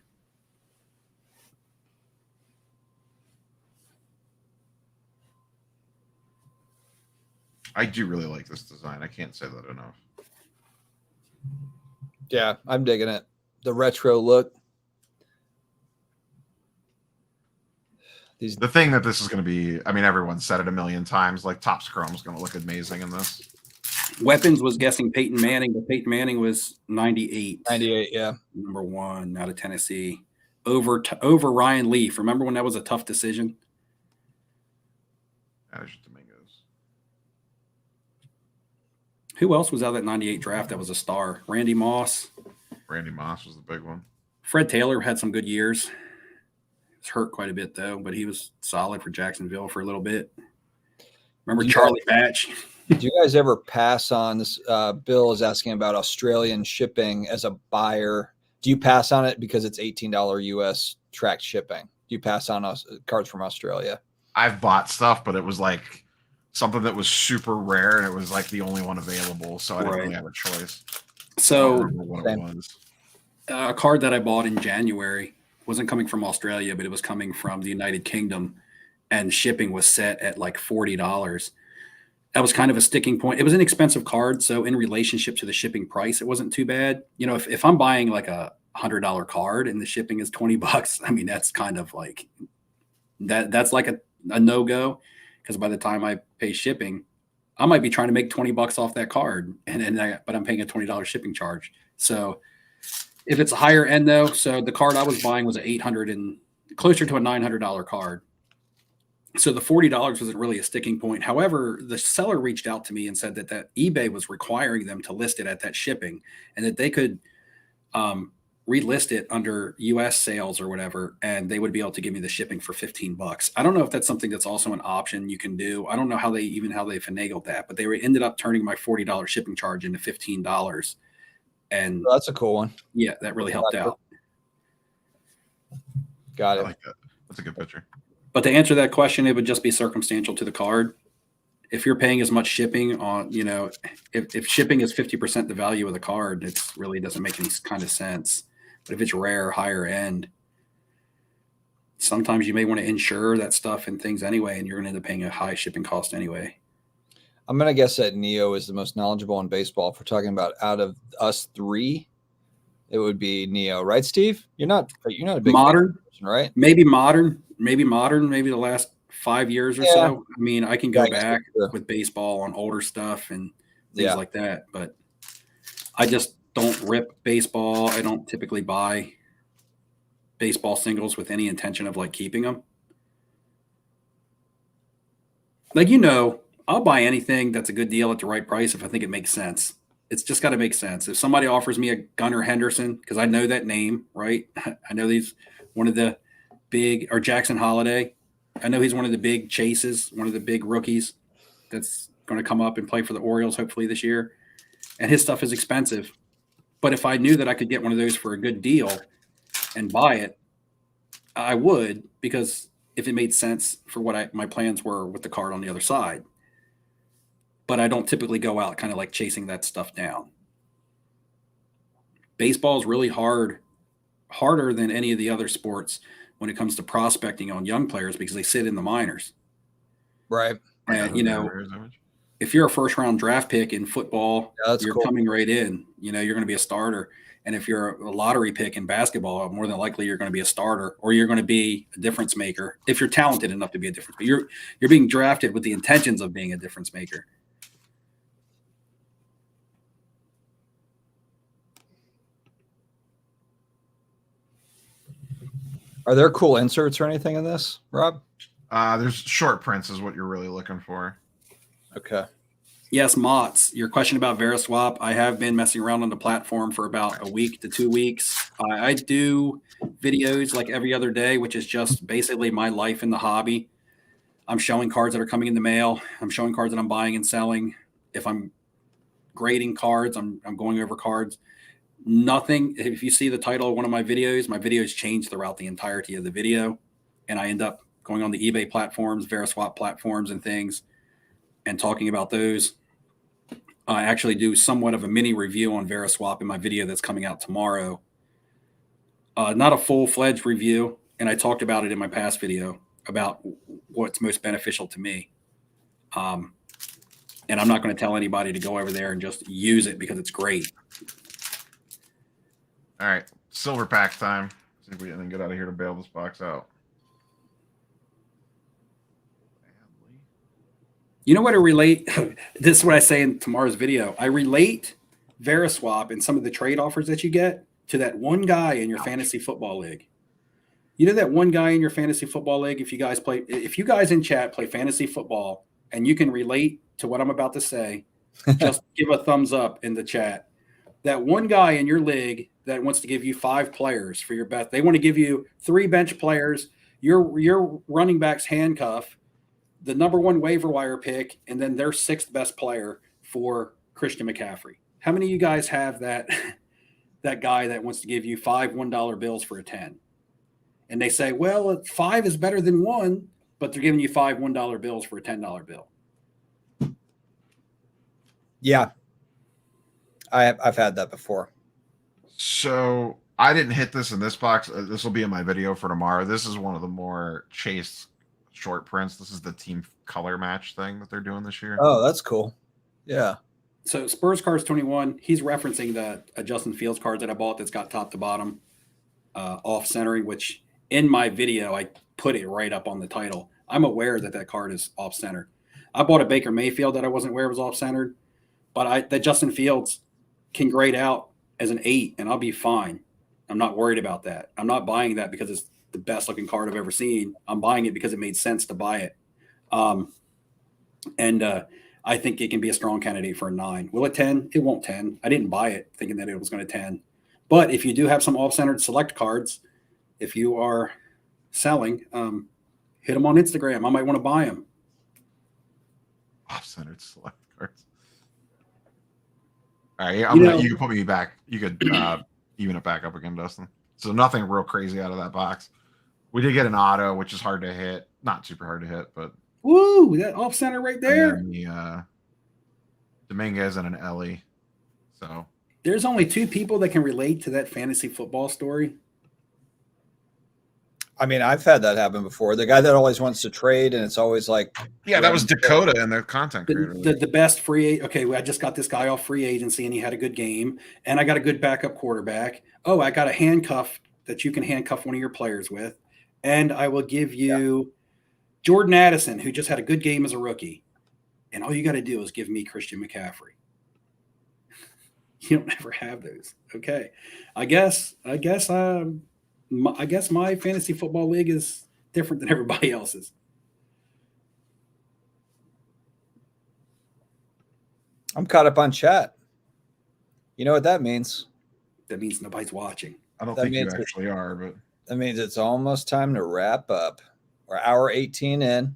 I do really like this design. I can't say that enough. Yeah, I'm digging it. The retro look. The thing that this is going to be, I mean, everyone said it a million times, like Topps Chrome is going to look amazing in this. Weapons was guessing Peyton Manning, but Peyton Manning was 98. 98, yeah. Number 1 out of Tennessee. Over Ryan Leaf. Remember when that was a tough decision? Domingos. Who else was out of that 98 draft that was a star? Randy Moss. Randy Moss was the big one. Fred Taylor had some good years. He was hurt quite a bit, though, but he was solid for Jacksonville for a little bit. Remember Charlie Batch? Do you guys ever pass on this? Bill is asking about Australian shipping as a buyer. Do you pass on it because it's $18 US tracked shipping? Do you pass on cards from Australia? I've bought stuff, but it was like something that was super rare, and it was like the only one available, so I didn't really have a choice. So I don't remember what it was. A card that I bought in January wasn't coming from Australia, but it was coming from the United Kingdom, and shipping was set at like $40. That was kind of a sticking point. It was an expensive card, so in relationship to the shipping price, it wasn't too bad. You know, if I'm buying like a $100 card and the shipping is $20, I mean, that's kind of like that's like a no-go, because by the time I pay shipping, I might be trying to make $20 off that card, but I'm paying a $20 shipping charge. So if it's a higher end though, so the card I was buying was $800 and closer to a $900 card. So the $40 wasn't really a sticking point. However, the seller reached out to me and said that eBay was requiring them to list it at that shipping, and that they could relist it under US sales or whatever, and they would be able to give me the shipping for $15. I don't know if that's something that's also an option you can do. I don't know how they finagled that, but they ended up turning my $40 shipping charge into $15. And that's a cool one. Yeah, that really helped out. Got it. I like that. That's a good picture. But to answer that question, it would just be circumstantial to the card. If you're paying as much shipping on, you know, if shipping is 50% the value of the card, it really doesn't make any kind of sense. But if it's rare, higher end, sometimes you may want to insure that stuff and things anyway, and you're going to end up paying a high shipping cost anyway. I'm going to guess that Neo is the most knowledgeable in baseball. If we're talking about out of us three, it would be Neo, right, Steve? You're not a big modern person, right? Maybe modern, maybe the last 5 years or so. I mean, I can go back with baseball on older stuff and things like that, but I just don't rip baseball. I don't typically buy baseball singles with any intention of like keeping them. Like, you know, I'll buy anything that's a good deal at the right price if I think it makes sense. It's just got to make sense. If somebody offers me a Gunnar Henderson, because I know that name, right? I know he's one of the big, or Jackson Holiday. I know he's one of the big chases, one of the big rookies that's going to come up and play for the Orioles hopefully this year. And his stuff is expensive. But if I knew that I could get one of those for a good deal and buy it, I would, because if it made sense for what my plans were with the card on the other side. But I don't typically go out kind of like chasing that stuff down. Baseball is really harder than any of the other sports when it comes to prospecting on young players, because they sit in the minors. Right. And, you know, if you're a first round draft pick in football, you're coming right in, you know, you're going to be a starter. And if you're a lottery pick in basketball, more than likely you're going to be a starter, or you're going to be a difference maker. If you're talented enough to be a difference maker, you're being drafted with the intentions of being a difference maker. Are there cool inserts or anything in this, Rob? There's short prints is what you're really looking for. Okay. Yes, Mott's. Your question about Veriswap. I have been messing around on the platform for about a week to 2 weeks. I do videos like every other day, which is just basically my life in the hobby. I'm showing cards that are coming in the mail. I'm showing cards that I'm buying and selling. If I'm grading cards, I'm going over cards. Nothing. If you see the title of one of my videos change throughout the entirety of the video, and I end up going on the eBay platforms, Veriswap platforms and things, and talking about those. I actually do somewhat of a mini review on Veriswap in my video that's coming out tomorrow. Not a full-fledged review, and I talked about it in my past video about what's most beneficial to me. And I'm not going to tell anybody to go over there and just use it because it's great. All right, silver pack time. See if we can get out of here to bail this box out. You know what to relate? This is what I say in tomorrow's video. I relate Veriswap and some of the trade offers that you get to that one guy in your fantasy football league. You know that one guy in your fantasy football league, if you guys in chat play fantasy football and you can relate to what I'm about to say, just give a thumbs up in the chat. That one guy in your league that wants to give you 5 players for your bet. They want to give you 3 bench players, your running back's handcuff, the number 1 waiver wire pick, and then their 6th best player for Christian McCaffrey. How many of you guys have that guy that wants to give you 5 $1 bills for a 10? And they say, well, 5 is better than 1, but they're giving you 5 $1 bills for a $10 bill. Yeah. I've had that before. So I didn't hit this in this box. This will be in my video for tomorrow. This is one of the more chased short prints. This is the team color match thing that they're doing this year. Oh, that's cool. Yeah. So Spurs Cards 21, he's referencing the Justin Fields card that I bought that's got top to bottom off centering, which in my video, I put it right up on the title. I'm aware that card is off centered. I bought a Baker Mayfield that I wasn't aware was off centered, but that Justin Fields can grade out as an 8 and I'll be fine. I'm not worried about that. I'm not buying that because it's the best looking card I've ever seen. I'm buying it because it made sense to buy it. I think it can be a strong candidate for a 9. Will it 10? It won't 10. I didn't buy it thinking that it was going to 10. But if you do have some off-centered select cards, if you are selling, hit them on Instagram. I might want to buy them. Off-centered select cards. All right, you can put me back. You could even it back up again, Dustin. So nothing real crazy out of that box. We did get an auto, which is hard to hit. Not super hard to hit, but woo, that off center right there. The Dominguez and an Ellie. So there's only 2 people that can relate to that fantasy football story. I mean, I've had that happen before. The guy that always wants to trade, and it's always like, yeah, that was Dakota in their content creator. The best free. Okay, well, I just got this guy off free agency, and he had a good game, and I got a good backup quarterback. Oh, I got a handcuff that you can handcuff one of your players with, and I will give you Jordan Addison, who just had a good game as a rookie, and all you got to do is give me Christian McCaffrey. You don't ever have those. Okay, I guess my fantasy football league is different than everybody else's. I'm caught up on chat. You know what that means? That means nobody's watching. I don't think you actually are, but that means it's almost time to wrap up. We're hour 18 in.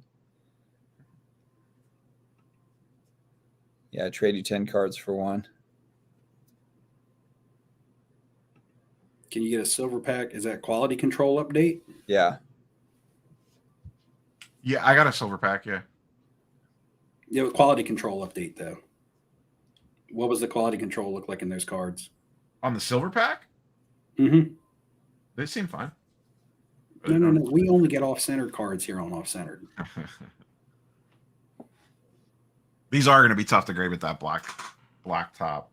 Yeah, I trade you 10 cards for 1. Can you get a silver pack? Is that quality control update? Yeah. Yeah, I got a silver pack, yeah. Yeah, quality control update, though. What was the quality control look like in those cards? On the silver pack? Mm-hmm. They seem fine. No. We only get off-centered cards here on off-centered. These are going to be tough to grade with that black top.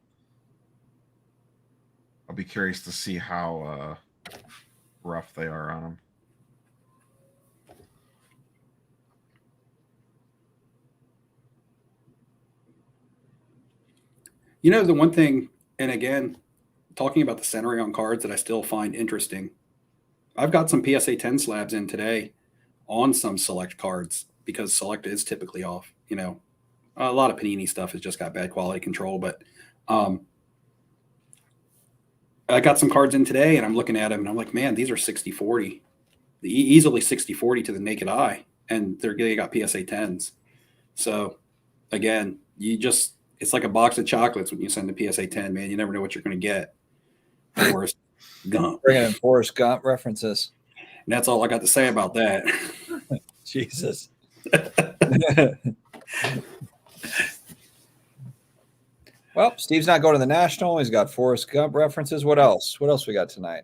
I'll be curious to see how rough they are on them. You know, the one thing, and again, talking about the centering on cards that I still find interesting, I've got some PSA 10 slabs in today on some select cards because select is typically off. You know, a lot of Panini stuff has just got bad quality control, but I got some cards in today and I'm looking at them and I'm like, man, these are 60-40, easily 60-40 to the naked eye. And they got PSA 10s. So again, it's like a box of chocolates when you send a PSA 10, man. You never know what you're going to get. Forrest Gump. Bringing in Forrest Gump references. And that's all I got to say about that. Jesus. Well, Steve's not going to the National. He's got Forrest Gump references. What else? What else we got tonight?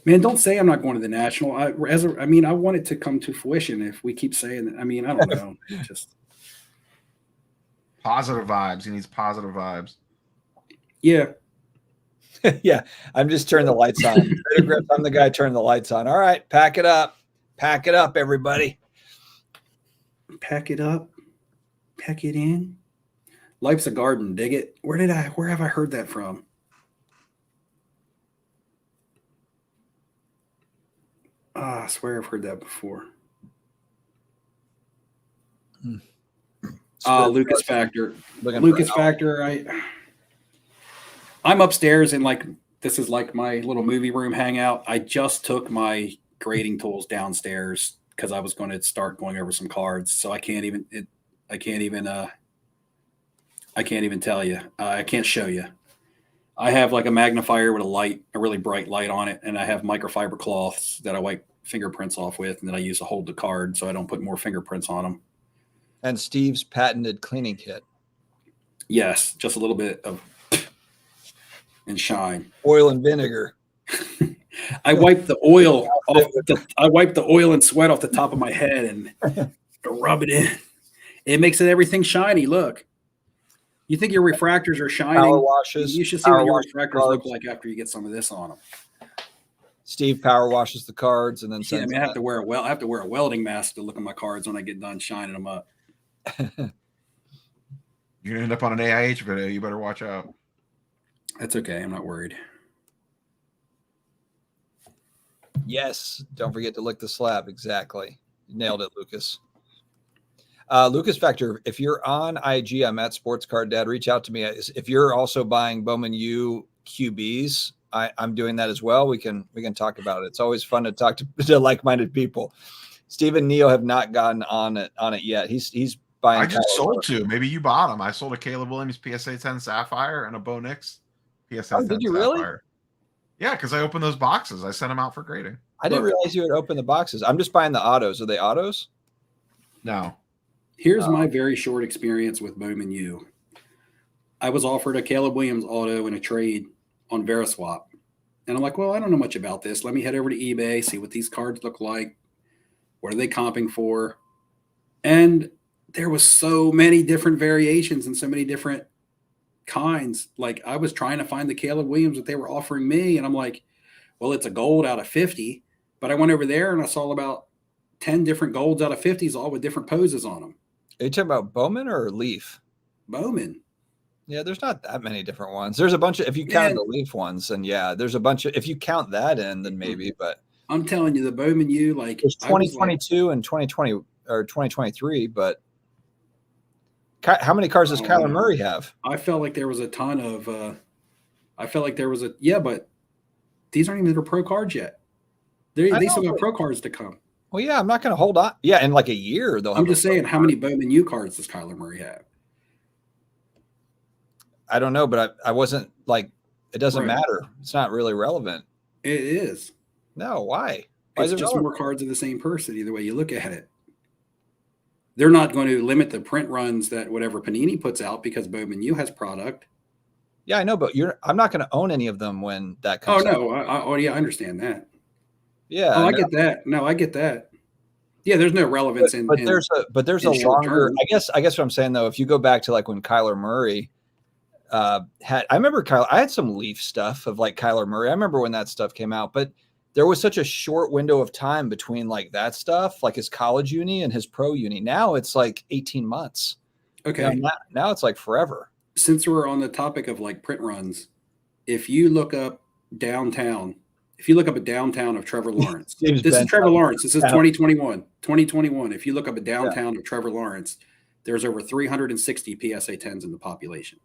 Man, don't say I'm not going to the National. I want it to come to fruition if we keep saying that. I mean, I don't know. Just Positive vibes. He needs positive vibes. Yeah. Yeah, I'm just turning the lights on. I'm the guy turning the lights on. All right, pack it up. Pack it up, everybody. Pack it up. Pack it in. Life's a garden. Dig it. Where have I heard that from? I swear I've heard that before. Lucas Factor. Lucas Factor. I'm upstairs and this is like my little movie room hangout. I just took my grading tools downstairs because I was going to start going over some cards. So I can't even tell you. I can't show you. I have like a magnifier with a really bright light on it, and I have microfiber cloths that I wipe fingerprints off with, and then I use to hold the card so I don't put more fingerprints on them. And Steve's patented cleaning kit. Yes, just a little bit of and shine. Oil and vinegar. I wipe the oil off. I wipe the oil and sweat off the top of my head and rub it in. It makes everything shiny. Look. You think your refractors are shining? Power washes. You should see what your refractors look like after you get some of this on them. Steve power washes the cards and then sends I have to wear a welding mask to look at my cards when I get done shining them up. You're gonna end up on an AIH video. You better watch out. That's okay. I'm not worried. Yes. Don't forget to lick the slab. Exactly. You nailed it, Lucas. Lucas Factor, if you're on IG, I'm at Sports Card Dad. Reach out to me. If you're also buying Bowman U QBs, I'm doing that as well. We can talk about it. It's always fun to talk to like-minded people. Steve and Neo have not gotten on it yet. He's buying. I just sold two. Maybe you bought them. I sold a Caleb Williams PSA 10 Sapphire and a Bo Nix PSA 10 did you Sapphire. really? Yeah, because I opened those boxes. I sent them out for grading. I didn't realize you had opened the boxes. I'm just buying the autos. Are they autos? No. Here's my very short experience with Bowman U. I was offered a Caleb Williams auto in a trade on Veriswap. And I'm like, well, I don't know much about this. Let me head over to eBay, see what these cards look like. What are they comping for? And there was so many different variations and so many different kinds. Like I was trying to find the Caleb Williams that they were offering me. And I'm like, well, it's a gold out of 50. But I went over there and I saw about 10 different golds out of 50s, all with different poses on them. Are you talking about Bowman or Leaf? Bowman. Yeah, there's not that many different ones. There's a bunch of, if you count the Leaf ones, and yeah, there's a bunch of, if you count that in, then maybe, but I'm telling you, the Bowman U, like there's 2022 and 2020 or 2023, but how many cars does Kyler Murray have? I felt like there was a ton of, but these aren't even their pro cards yet. They still got pro cards to come. Well, yeah, I'm not going to hold on. Yeah, in like a year, though. I'm just saying, how many Bowman U cards does Kyler Murray have? I don't know, but I wasn't like, it doesn't matter. It's not really relevant. It is. No, why? It's just more cards of the same person, either way you look at it. They're not going to limit the print runs that whatever Panini puts out because Bowman U has product. Yeah, I know, but I'm not going to own any of them when that comes out. Oh, no. I understand that. Yeah. Oh, I get that. No, I get that. Yeah, there's no relevance but there's a longer. I guess what I'm saying though, if you go back to like when Kyler Murray I had some Leaf stuff of like Kyler Murray. I remember when that stuff came out, but there was such a short window of time between like that stuff, like his college uni and his pro uni. Now it's like 18 months. Okay. Now it's like forever. Since we're on the topic of like print runs, if you look up downtown of Trevor Lawrence, this is Trevor Lawrence. This is 2021. 2021. If you look up a downtown of Trevor Lawrence, there's over 360 PSA 10s in the population.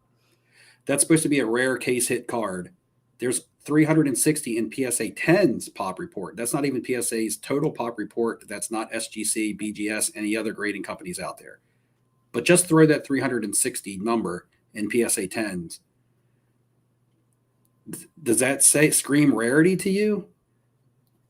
That's supposed to be a rare case hit card. There's 360 in PSA 10s pop report. That's not even PSA's total pop report. That's not SGC, BGS, any other grading companies out there. But just throw that 360 number in PSA 10s. Does that scream rarity to you?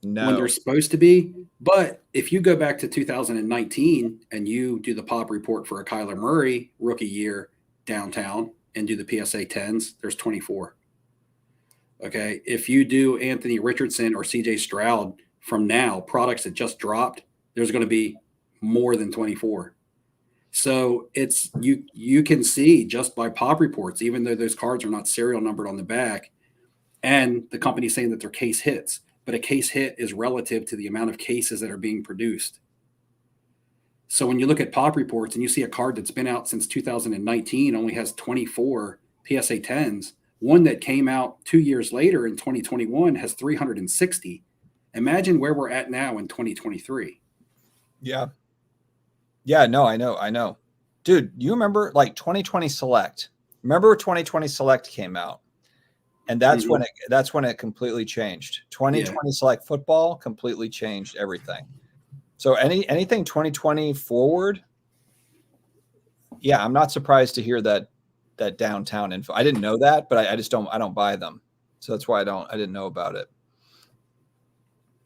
No. When they're supposed to be? But if you go back to 2019 and you do the pop report for a Kyler Murray rookie year downtown and do the PSA 10s, there's 24. Okay. If you do Anthony Richardson or CJ Stroud from now, products that just dropped, there's going to be more than 24. So it's you can see just by pop reports, even though those cards are not serial numbered on the back, and the company's saying that they're case hits, but a case hit is relative to the amount of cases that are being produced. So when you look at pop reports and you see a card that's been out since 2019 only has 24 PSA 10s, one that came out 2 years later in 2021 has 360. Imagine where we're at now in 2023. Yeah. Yeah, no, I know. Dude, you remember like 2020 Select? Remember 2020 Select came out? And that's when it completely changed. 2020 Select football completely changed everything. So anything 2020 forward, yeah, I'm not surprised to hear that downtown info. I didn't know that, but I don't buy them. So that's why I didn't know about it.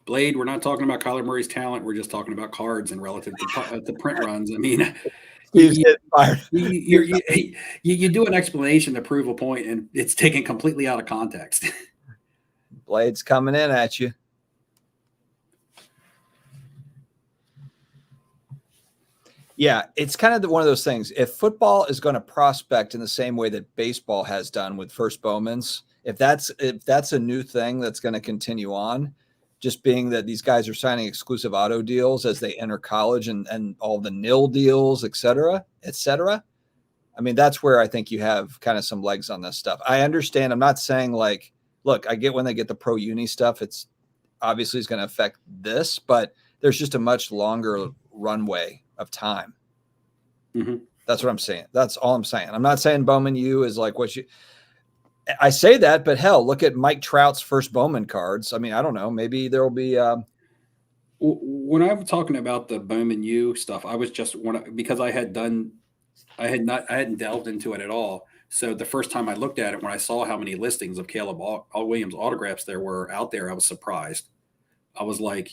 Blade, we're not talking about Kyler Murray's talent. We're just talking about cards and relative to print runs. I mean, you do an explanation to prove a point, and it's taken completely out of context. Blade's coming in at you. Yeah, it's kind of one of those things. If football is going to prospect in the same way that baseball has done with first Bowmans, if that's a new thing that's going to continue on, just being that these guys are signing exclusive auto deals as they enter college and all the nil deals, et cetera, et cetera. I mean, that's where I think you have kind of some legs on this stuff. I understand. I'm not saying like, look, I get when they get the pro uni stuff, it's obviously is going to affect this, but there's just a much longer runway of time. Mm-hmm. That's what I'm saying. That's all I'm saying. I'm not saying Bowman U is like what you, I say that, but hell, look at Mike Trout's first Bowman cards. I mean, I don't know. Maybe there'll be. When I'm talking about the Bowman U stuff, I was just because I hadn't delved into it at all. So the first time I looked at it, when I saw how many listings of Caleb Williams autographs there were out there, I was surprised. I was like,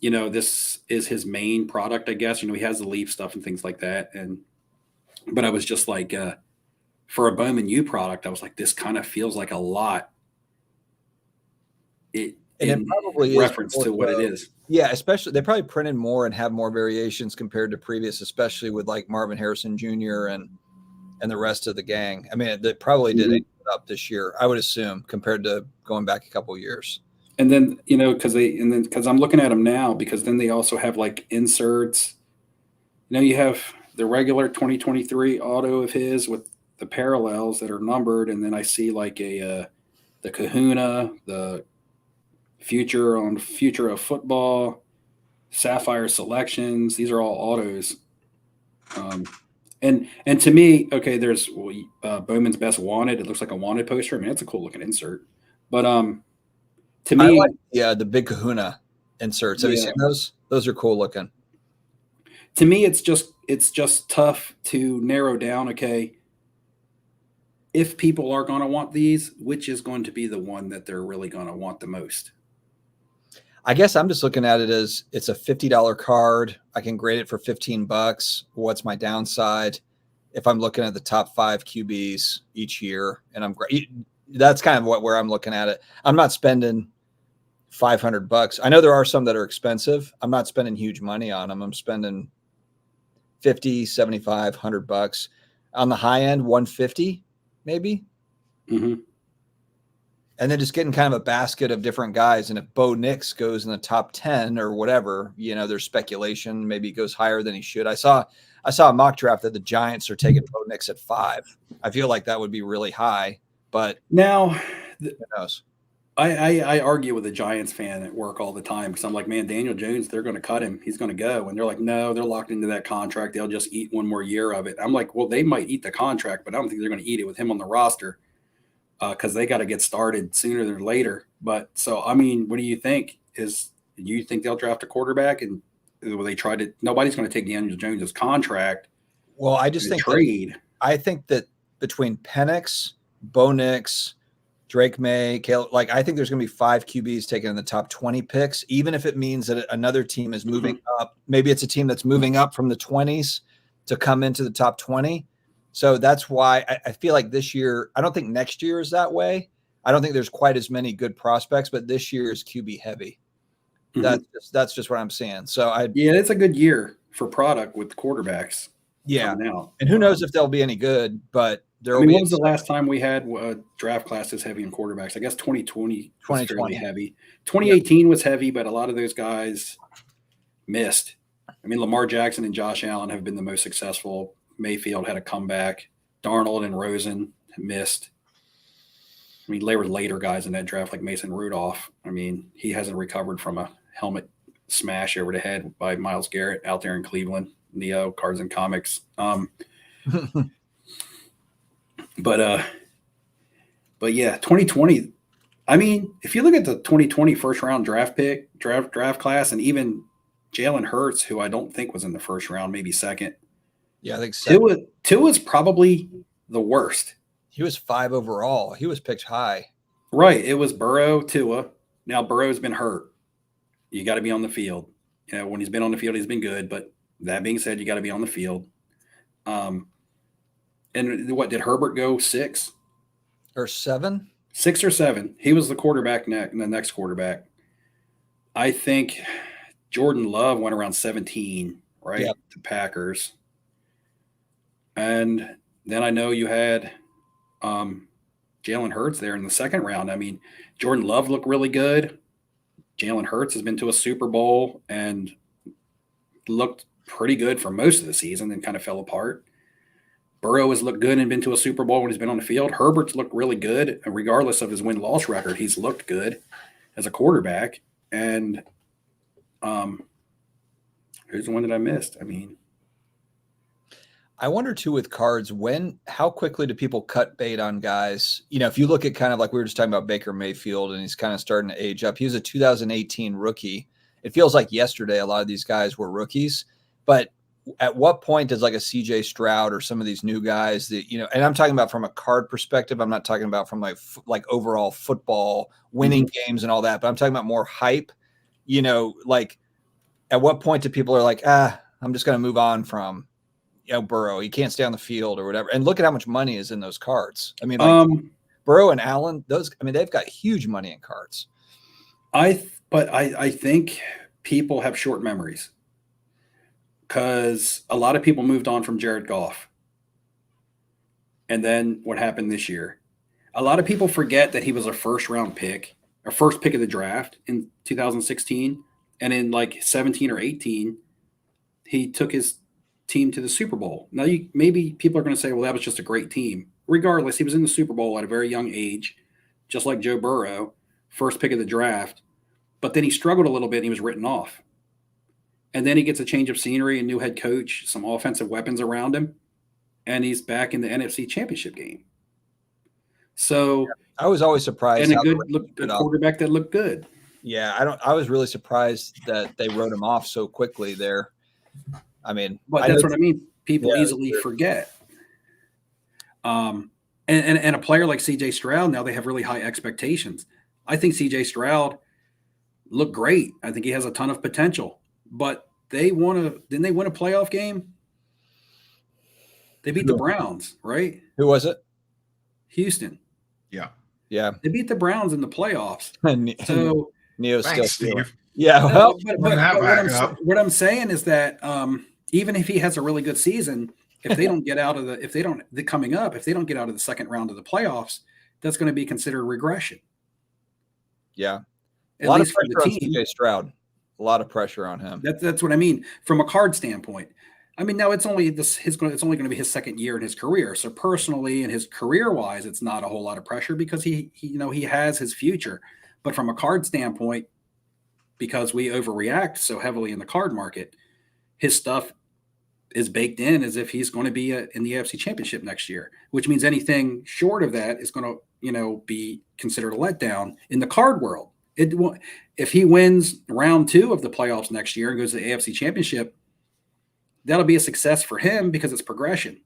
this is his main product, I guess. He has the Leaf stuff and things like that. But I was just like, for a Bowman U product, I was like, this kind of feels like a lot. It probably reference to what it is. Yeah, especially they probably printed more and have more variations compared to previous, especially with like Marvin Harrison Jr. and the rest of the gang. I mean, they probably did it up this year, I would assume, compared to going back a couple of years. And then because I'm looking at them now, because then they also have like inserts. You have the regular 2023 auto of his with the parallels that are numbered, and then I see like the Kahuna, the future of football, Sapphire selections. These are all autos. And to me, okay, there's Bowman's Best Wanted. It looks like a wanted poster. I mean, that's a cool looking insert. But to me, the big Kahuna inserts. Have you seen those? Those are cool looking. To me, it's just tough to narrow down. Okay, if people are going to want these, which is going to be the one that they're really going to want the most? I guess I'm just looking at it as it's a $50 card. I can grade it for $15. What's my downside if I'm looking at the top 5 QBs each year? And that's kind of where I'm looking at it. I'm not spending $500. I know there are some that are expensive. I'm not spending huge money on them. I'm spending $50, $75, $100 on the high end, $150 maybe. Mm-hmm. And then just getting kind of a basket of different guys. And if Bo Nix goes in the top 10 or whatever, there's speculation. Maybe he goes higher than he should. I saw a mock draft that the Giants are taking Bo Nix at 5. I feel like that would be really high, but now who knows? I argue with a Giants fan at work all the time because I'm like, man, Daniel Jones, they're going to cut him. He's going to go. And they're like, no, they're locked into that contract. They'll just eat one more year of it. I'm like, well, they might eat the contract, but I don't think they're going to eat it with him on the roster. Because they got to get started sooner than later. But so, I mean, what do you think? Do you think they'll draft a quarterback? And will they try to? Nobody's going to take Daniel Jones' contract. Well, I just think trade. I think that between Penix, Bo Nix, Drake May, Caleb, I think there's going to be 5 QBs taken in the top 20 picks, even if it means that another team is moving up. Maybe it's a team that's moving up from the 20s to come into the top 20. So that's why I feel like this year, I don't think next year is that way. I don't think there's quite as many good prospects, but this year is QB heavy. Mm-hmm. That's just what I'm saying. So it's a good year for product with quarterbacks. Yeah. coming out. And who knows if they'll be any good, but there I will mean, be when was the last time we had a draft class this heavy in quarterbacks? I guess 2020 was fairly 2020. heavy. 2018 was heavy, but a lot of those guys missed. I mean, Lamar Jackson and Josh Allen have been the most successful. Mayfield had a comeback. Darnold and Rosen missed. I mean, there were later guys in that draft like Mason Rudolph. I mean, he hasn't recovered from a helmet smash over the head by Myles Garrett out there in Cleveland. Neo, Cards and Comics. But yeah, 2020. I mean, if you look at the 2020 first round draft class, and even Jalen Hurts, who I don't think was in the first round, maybe second. Yeah, I think so. Tua's probably the worst. He was 5 overall. He was picked high. Right. It was Burrow, Tua. Now Burrow's been hurt. You got to be on the field. You know, when he's been on the field, he's been good. But that being said, you got to be on the field. And what did Herbert go 6 or 7? 6 or 7. He was the quarterback the next quarterback. I think Jordan Love went around 17, right? Yep. The Packers. And then I know you had Jalen Hurts there in the second round. I mean, Jordan Love looked really good. Jalen Hurts has been to a Super Bowl and looked pretty good for most of the season, then kind of fell apart. Burrow has looked good and been to a Super Bowl when he's been on the field. Herbert's looked really good, and regardless of his win-loss record, he's looked good as a quarterback. And who's the one that I missed? I mean, I wonder too with cards, how quickly do people cut bait on guys? You know, if you look at kind of like we were just talking about Baker Mayfield, and he's kind of starting to age up. He was a 2018 rookie. It feels like yesterday a lot of these guys were rookies, but at what point does like a CJ Stroud or some of these new guys that, you know, and I'm talking about from a card perspective, I'm not talking about from like overall football winning games and all that, but I'm talking about more hype, you know, like at what point do people are like, I'm just going to move on from, you know, Burrow, he can't stay on the field or whatever. And look at how much money is in those cards. I mean, like Burrow and Allen, they've got huge money in cards. But I think people have short memories because a lot of people moved on from Jared Goff. And then what happened this year? A lot of people forget that he was a first pick of the draft in 2016. And in like 17 or 18, he took his team to the Super Bowl. Now, maybe people are going to say, well, that was just a great team. Regardless, he was in the Super Bowl at a very young age, just like Joe Burrow, first pick of the draft. But then he struggled a little bit and he was written off. And then he gets a change of scenery, a new head coach, some offensive weapons around him, and he's back in the NFC Championship game. So I was always surprised. And a quarterback that looked good. Yeah, I was really surprised that they wrote him off so quickly there. I mean, but that's what I mean. People easily forget. And a player like CJ Stroud, now they have really high expectations. I think CJ Stroud looked great. I think he has a ton of potential. But didn't they win a playoff game? They beat the Browns, right? Who was it? Houston. Yeah. Yeah. They beat the Browns in the playoffs. So Neo's thanks, still Steve. Yeah. Well, what I'm saying is that even if he has a really good season, if they don't get out of if they don't get out of the second round of the playoffs, that's going to be considered regression. Yeah. At least for the team. CJ Stroud. A lot of pressure on him. That's what I mean from a card standpoint. I mean, now it's only going to be his second year in his career. So personally and his career wise, it's not a whole lot of pressure because he has his future. But from a card standpoint, because we overreact so heavily in the card market, his stuff is baked in as if he's going to be in the AFC Championship next year, which means anything short of that is going to, be considered a letdown in the card world. If he wins round 2 of the playoffs next year and goes to the AFC Championship, that'll be a success for him because it's progression,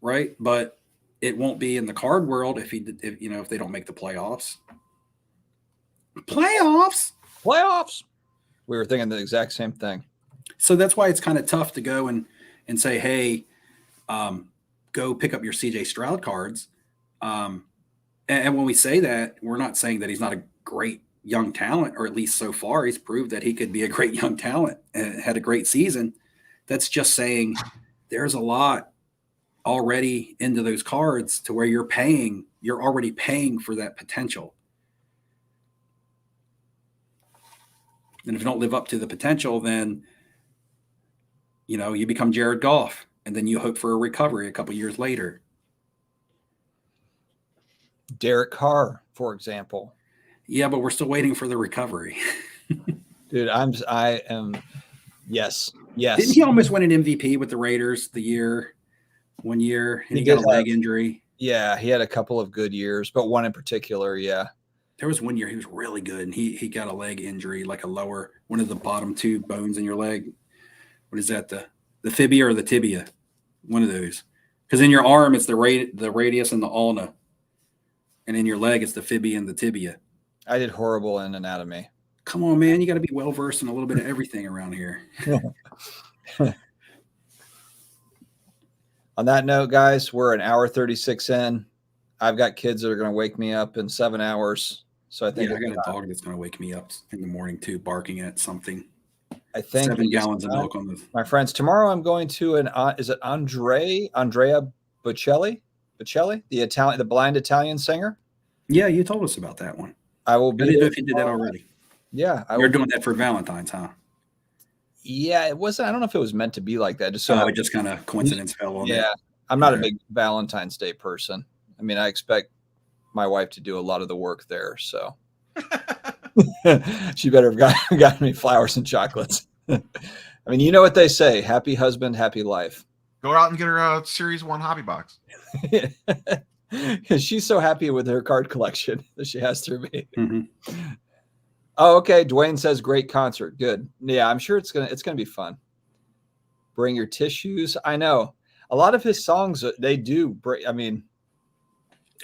right? But it won't be in the card world if they don't make the playoffs. Playoffs. We were thinking the exact same thing. So that's why it's kind of tough to go and say, hey, go pick up your CJ Stroud cards. And when we say that, we're not saying that he's not a great young talent, or at least so far he's proved that he could be a great young talent and had a great season. That's just saying there's a lot already into those cards to where you're already paying for that potential. And if you don't live up to the potential, then, you become Jared Goff, and then you hope for a recovery a couple years later. Derek Carr, for example. Yeah, but we're still waiting for the recovery. Dude, I am. Yes. Didn't he almost win an MVP with the Raiders one year, and he got a leg injury? Yeah, he had a couple of good years, but one in particular, yeah. There was one year he was really good, and he got a leg injury, like one of the bottom two bones in your leg. What is that, the fibia or the tibia? One of those. Because in your arm, it's the radius and the ulna. And in your leg, it's the fibia and the tibia. I did horrible in anatomy. Come on, man. You got to be well-versed in a little bit of everything around here. On that note, guys, we're an hour 36 in. I've got kids that are going to wake me up in 7 hours. So I think I got a dog that's going to wake me up in the morning too, barking at something. I think 7 gallons of milk on the. My friends, tomorrow I'm going to is it Andrea Bocelli, the blind Italian singer? Yeah, you told us about that one. I will be. I didn't know if you did that already. Yeah, you're doing that for Valentine's, huh? Yeah, it wasn't. I don't know if it was meant to be like that. It just kind of coincidence fell on. Yeah, I'm not a big Valentine's Day person. I mean, I expect my wife to do a lot of the work there, so she better have gotten me flowers and chocolates. I mean, you know what they say: happy husband, happy life. Go out and get her a Series 1 hobby box. She's so happy with her card collection that she has through me. Mm-hmm. Oh, okay. Dwayne says great concert. Good. Yeah, I'm sure it's gonna be fun. Bring your tissues. I know a lot of his songs they do. I mean,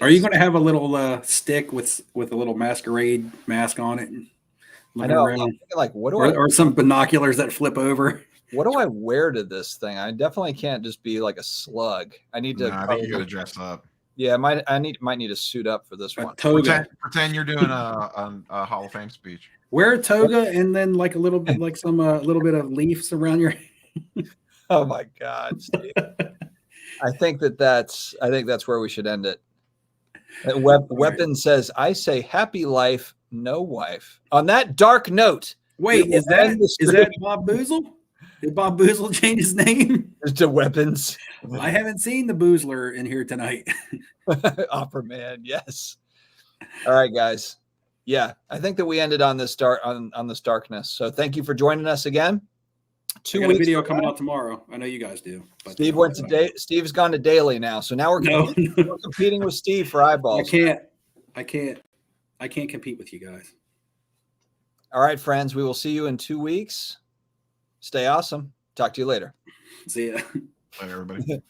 are you going to have a little stick with a little masquerade mask on it? I know. I'm thinking, like, what do or some binoculars that flip over? What do I wear to this thing? I definitely can't just be like a slug. I need to. I think you got to dress up. Yeah, might need to suit up for this one. Toga. Pretend you're doing a Hall of Fame speech. Wear a toga and then like a little bit, like some little bit of leaves around your. Oh my God, Steve! I think that's where we should end it. Weapon says, "I say happy life, no wife." On that dark note, wait, is that Bob Boozle? Did Bob Boozle change his name to Weapons? I haven't seen the Boozler in here tonight. Opera Man, yes. All right, guys. Yeah, I think that we ended on this on this darkness. So thank you for joining us again. 2 weeks. Video coming out tomorrow. I know you guys do. But Steve went to Steve's gone to daily now, so now we're competing with Steve for eyeballs. I can't compete with you guys. All right, friends. We will see you in 2 weeks. Stay awesome. Talk to you later. See ya. Bye, everybody.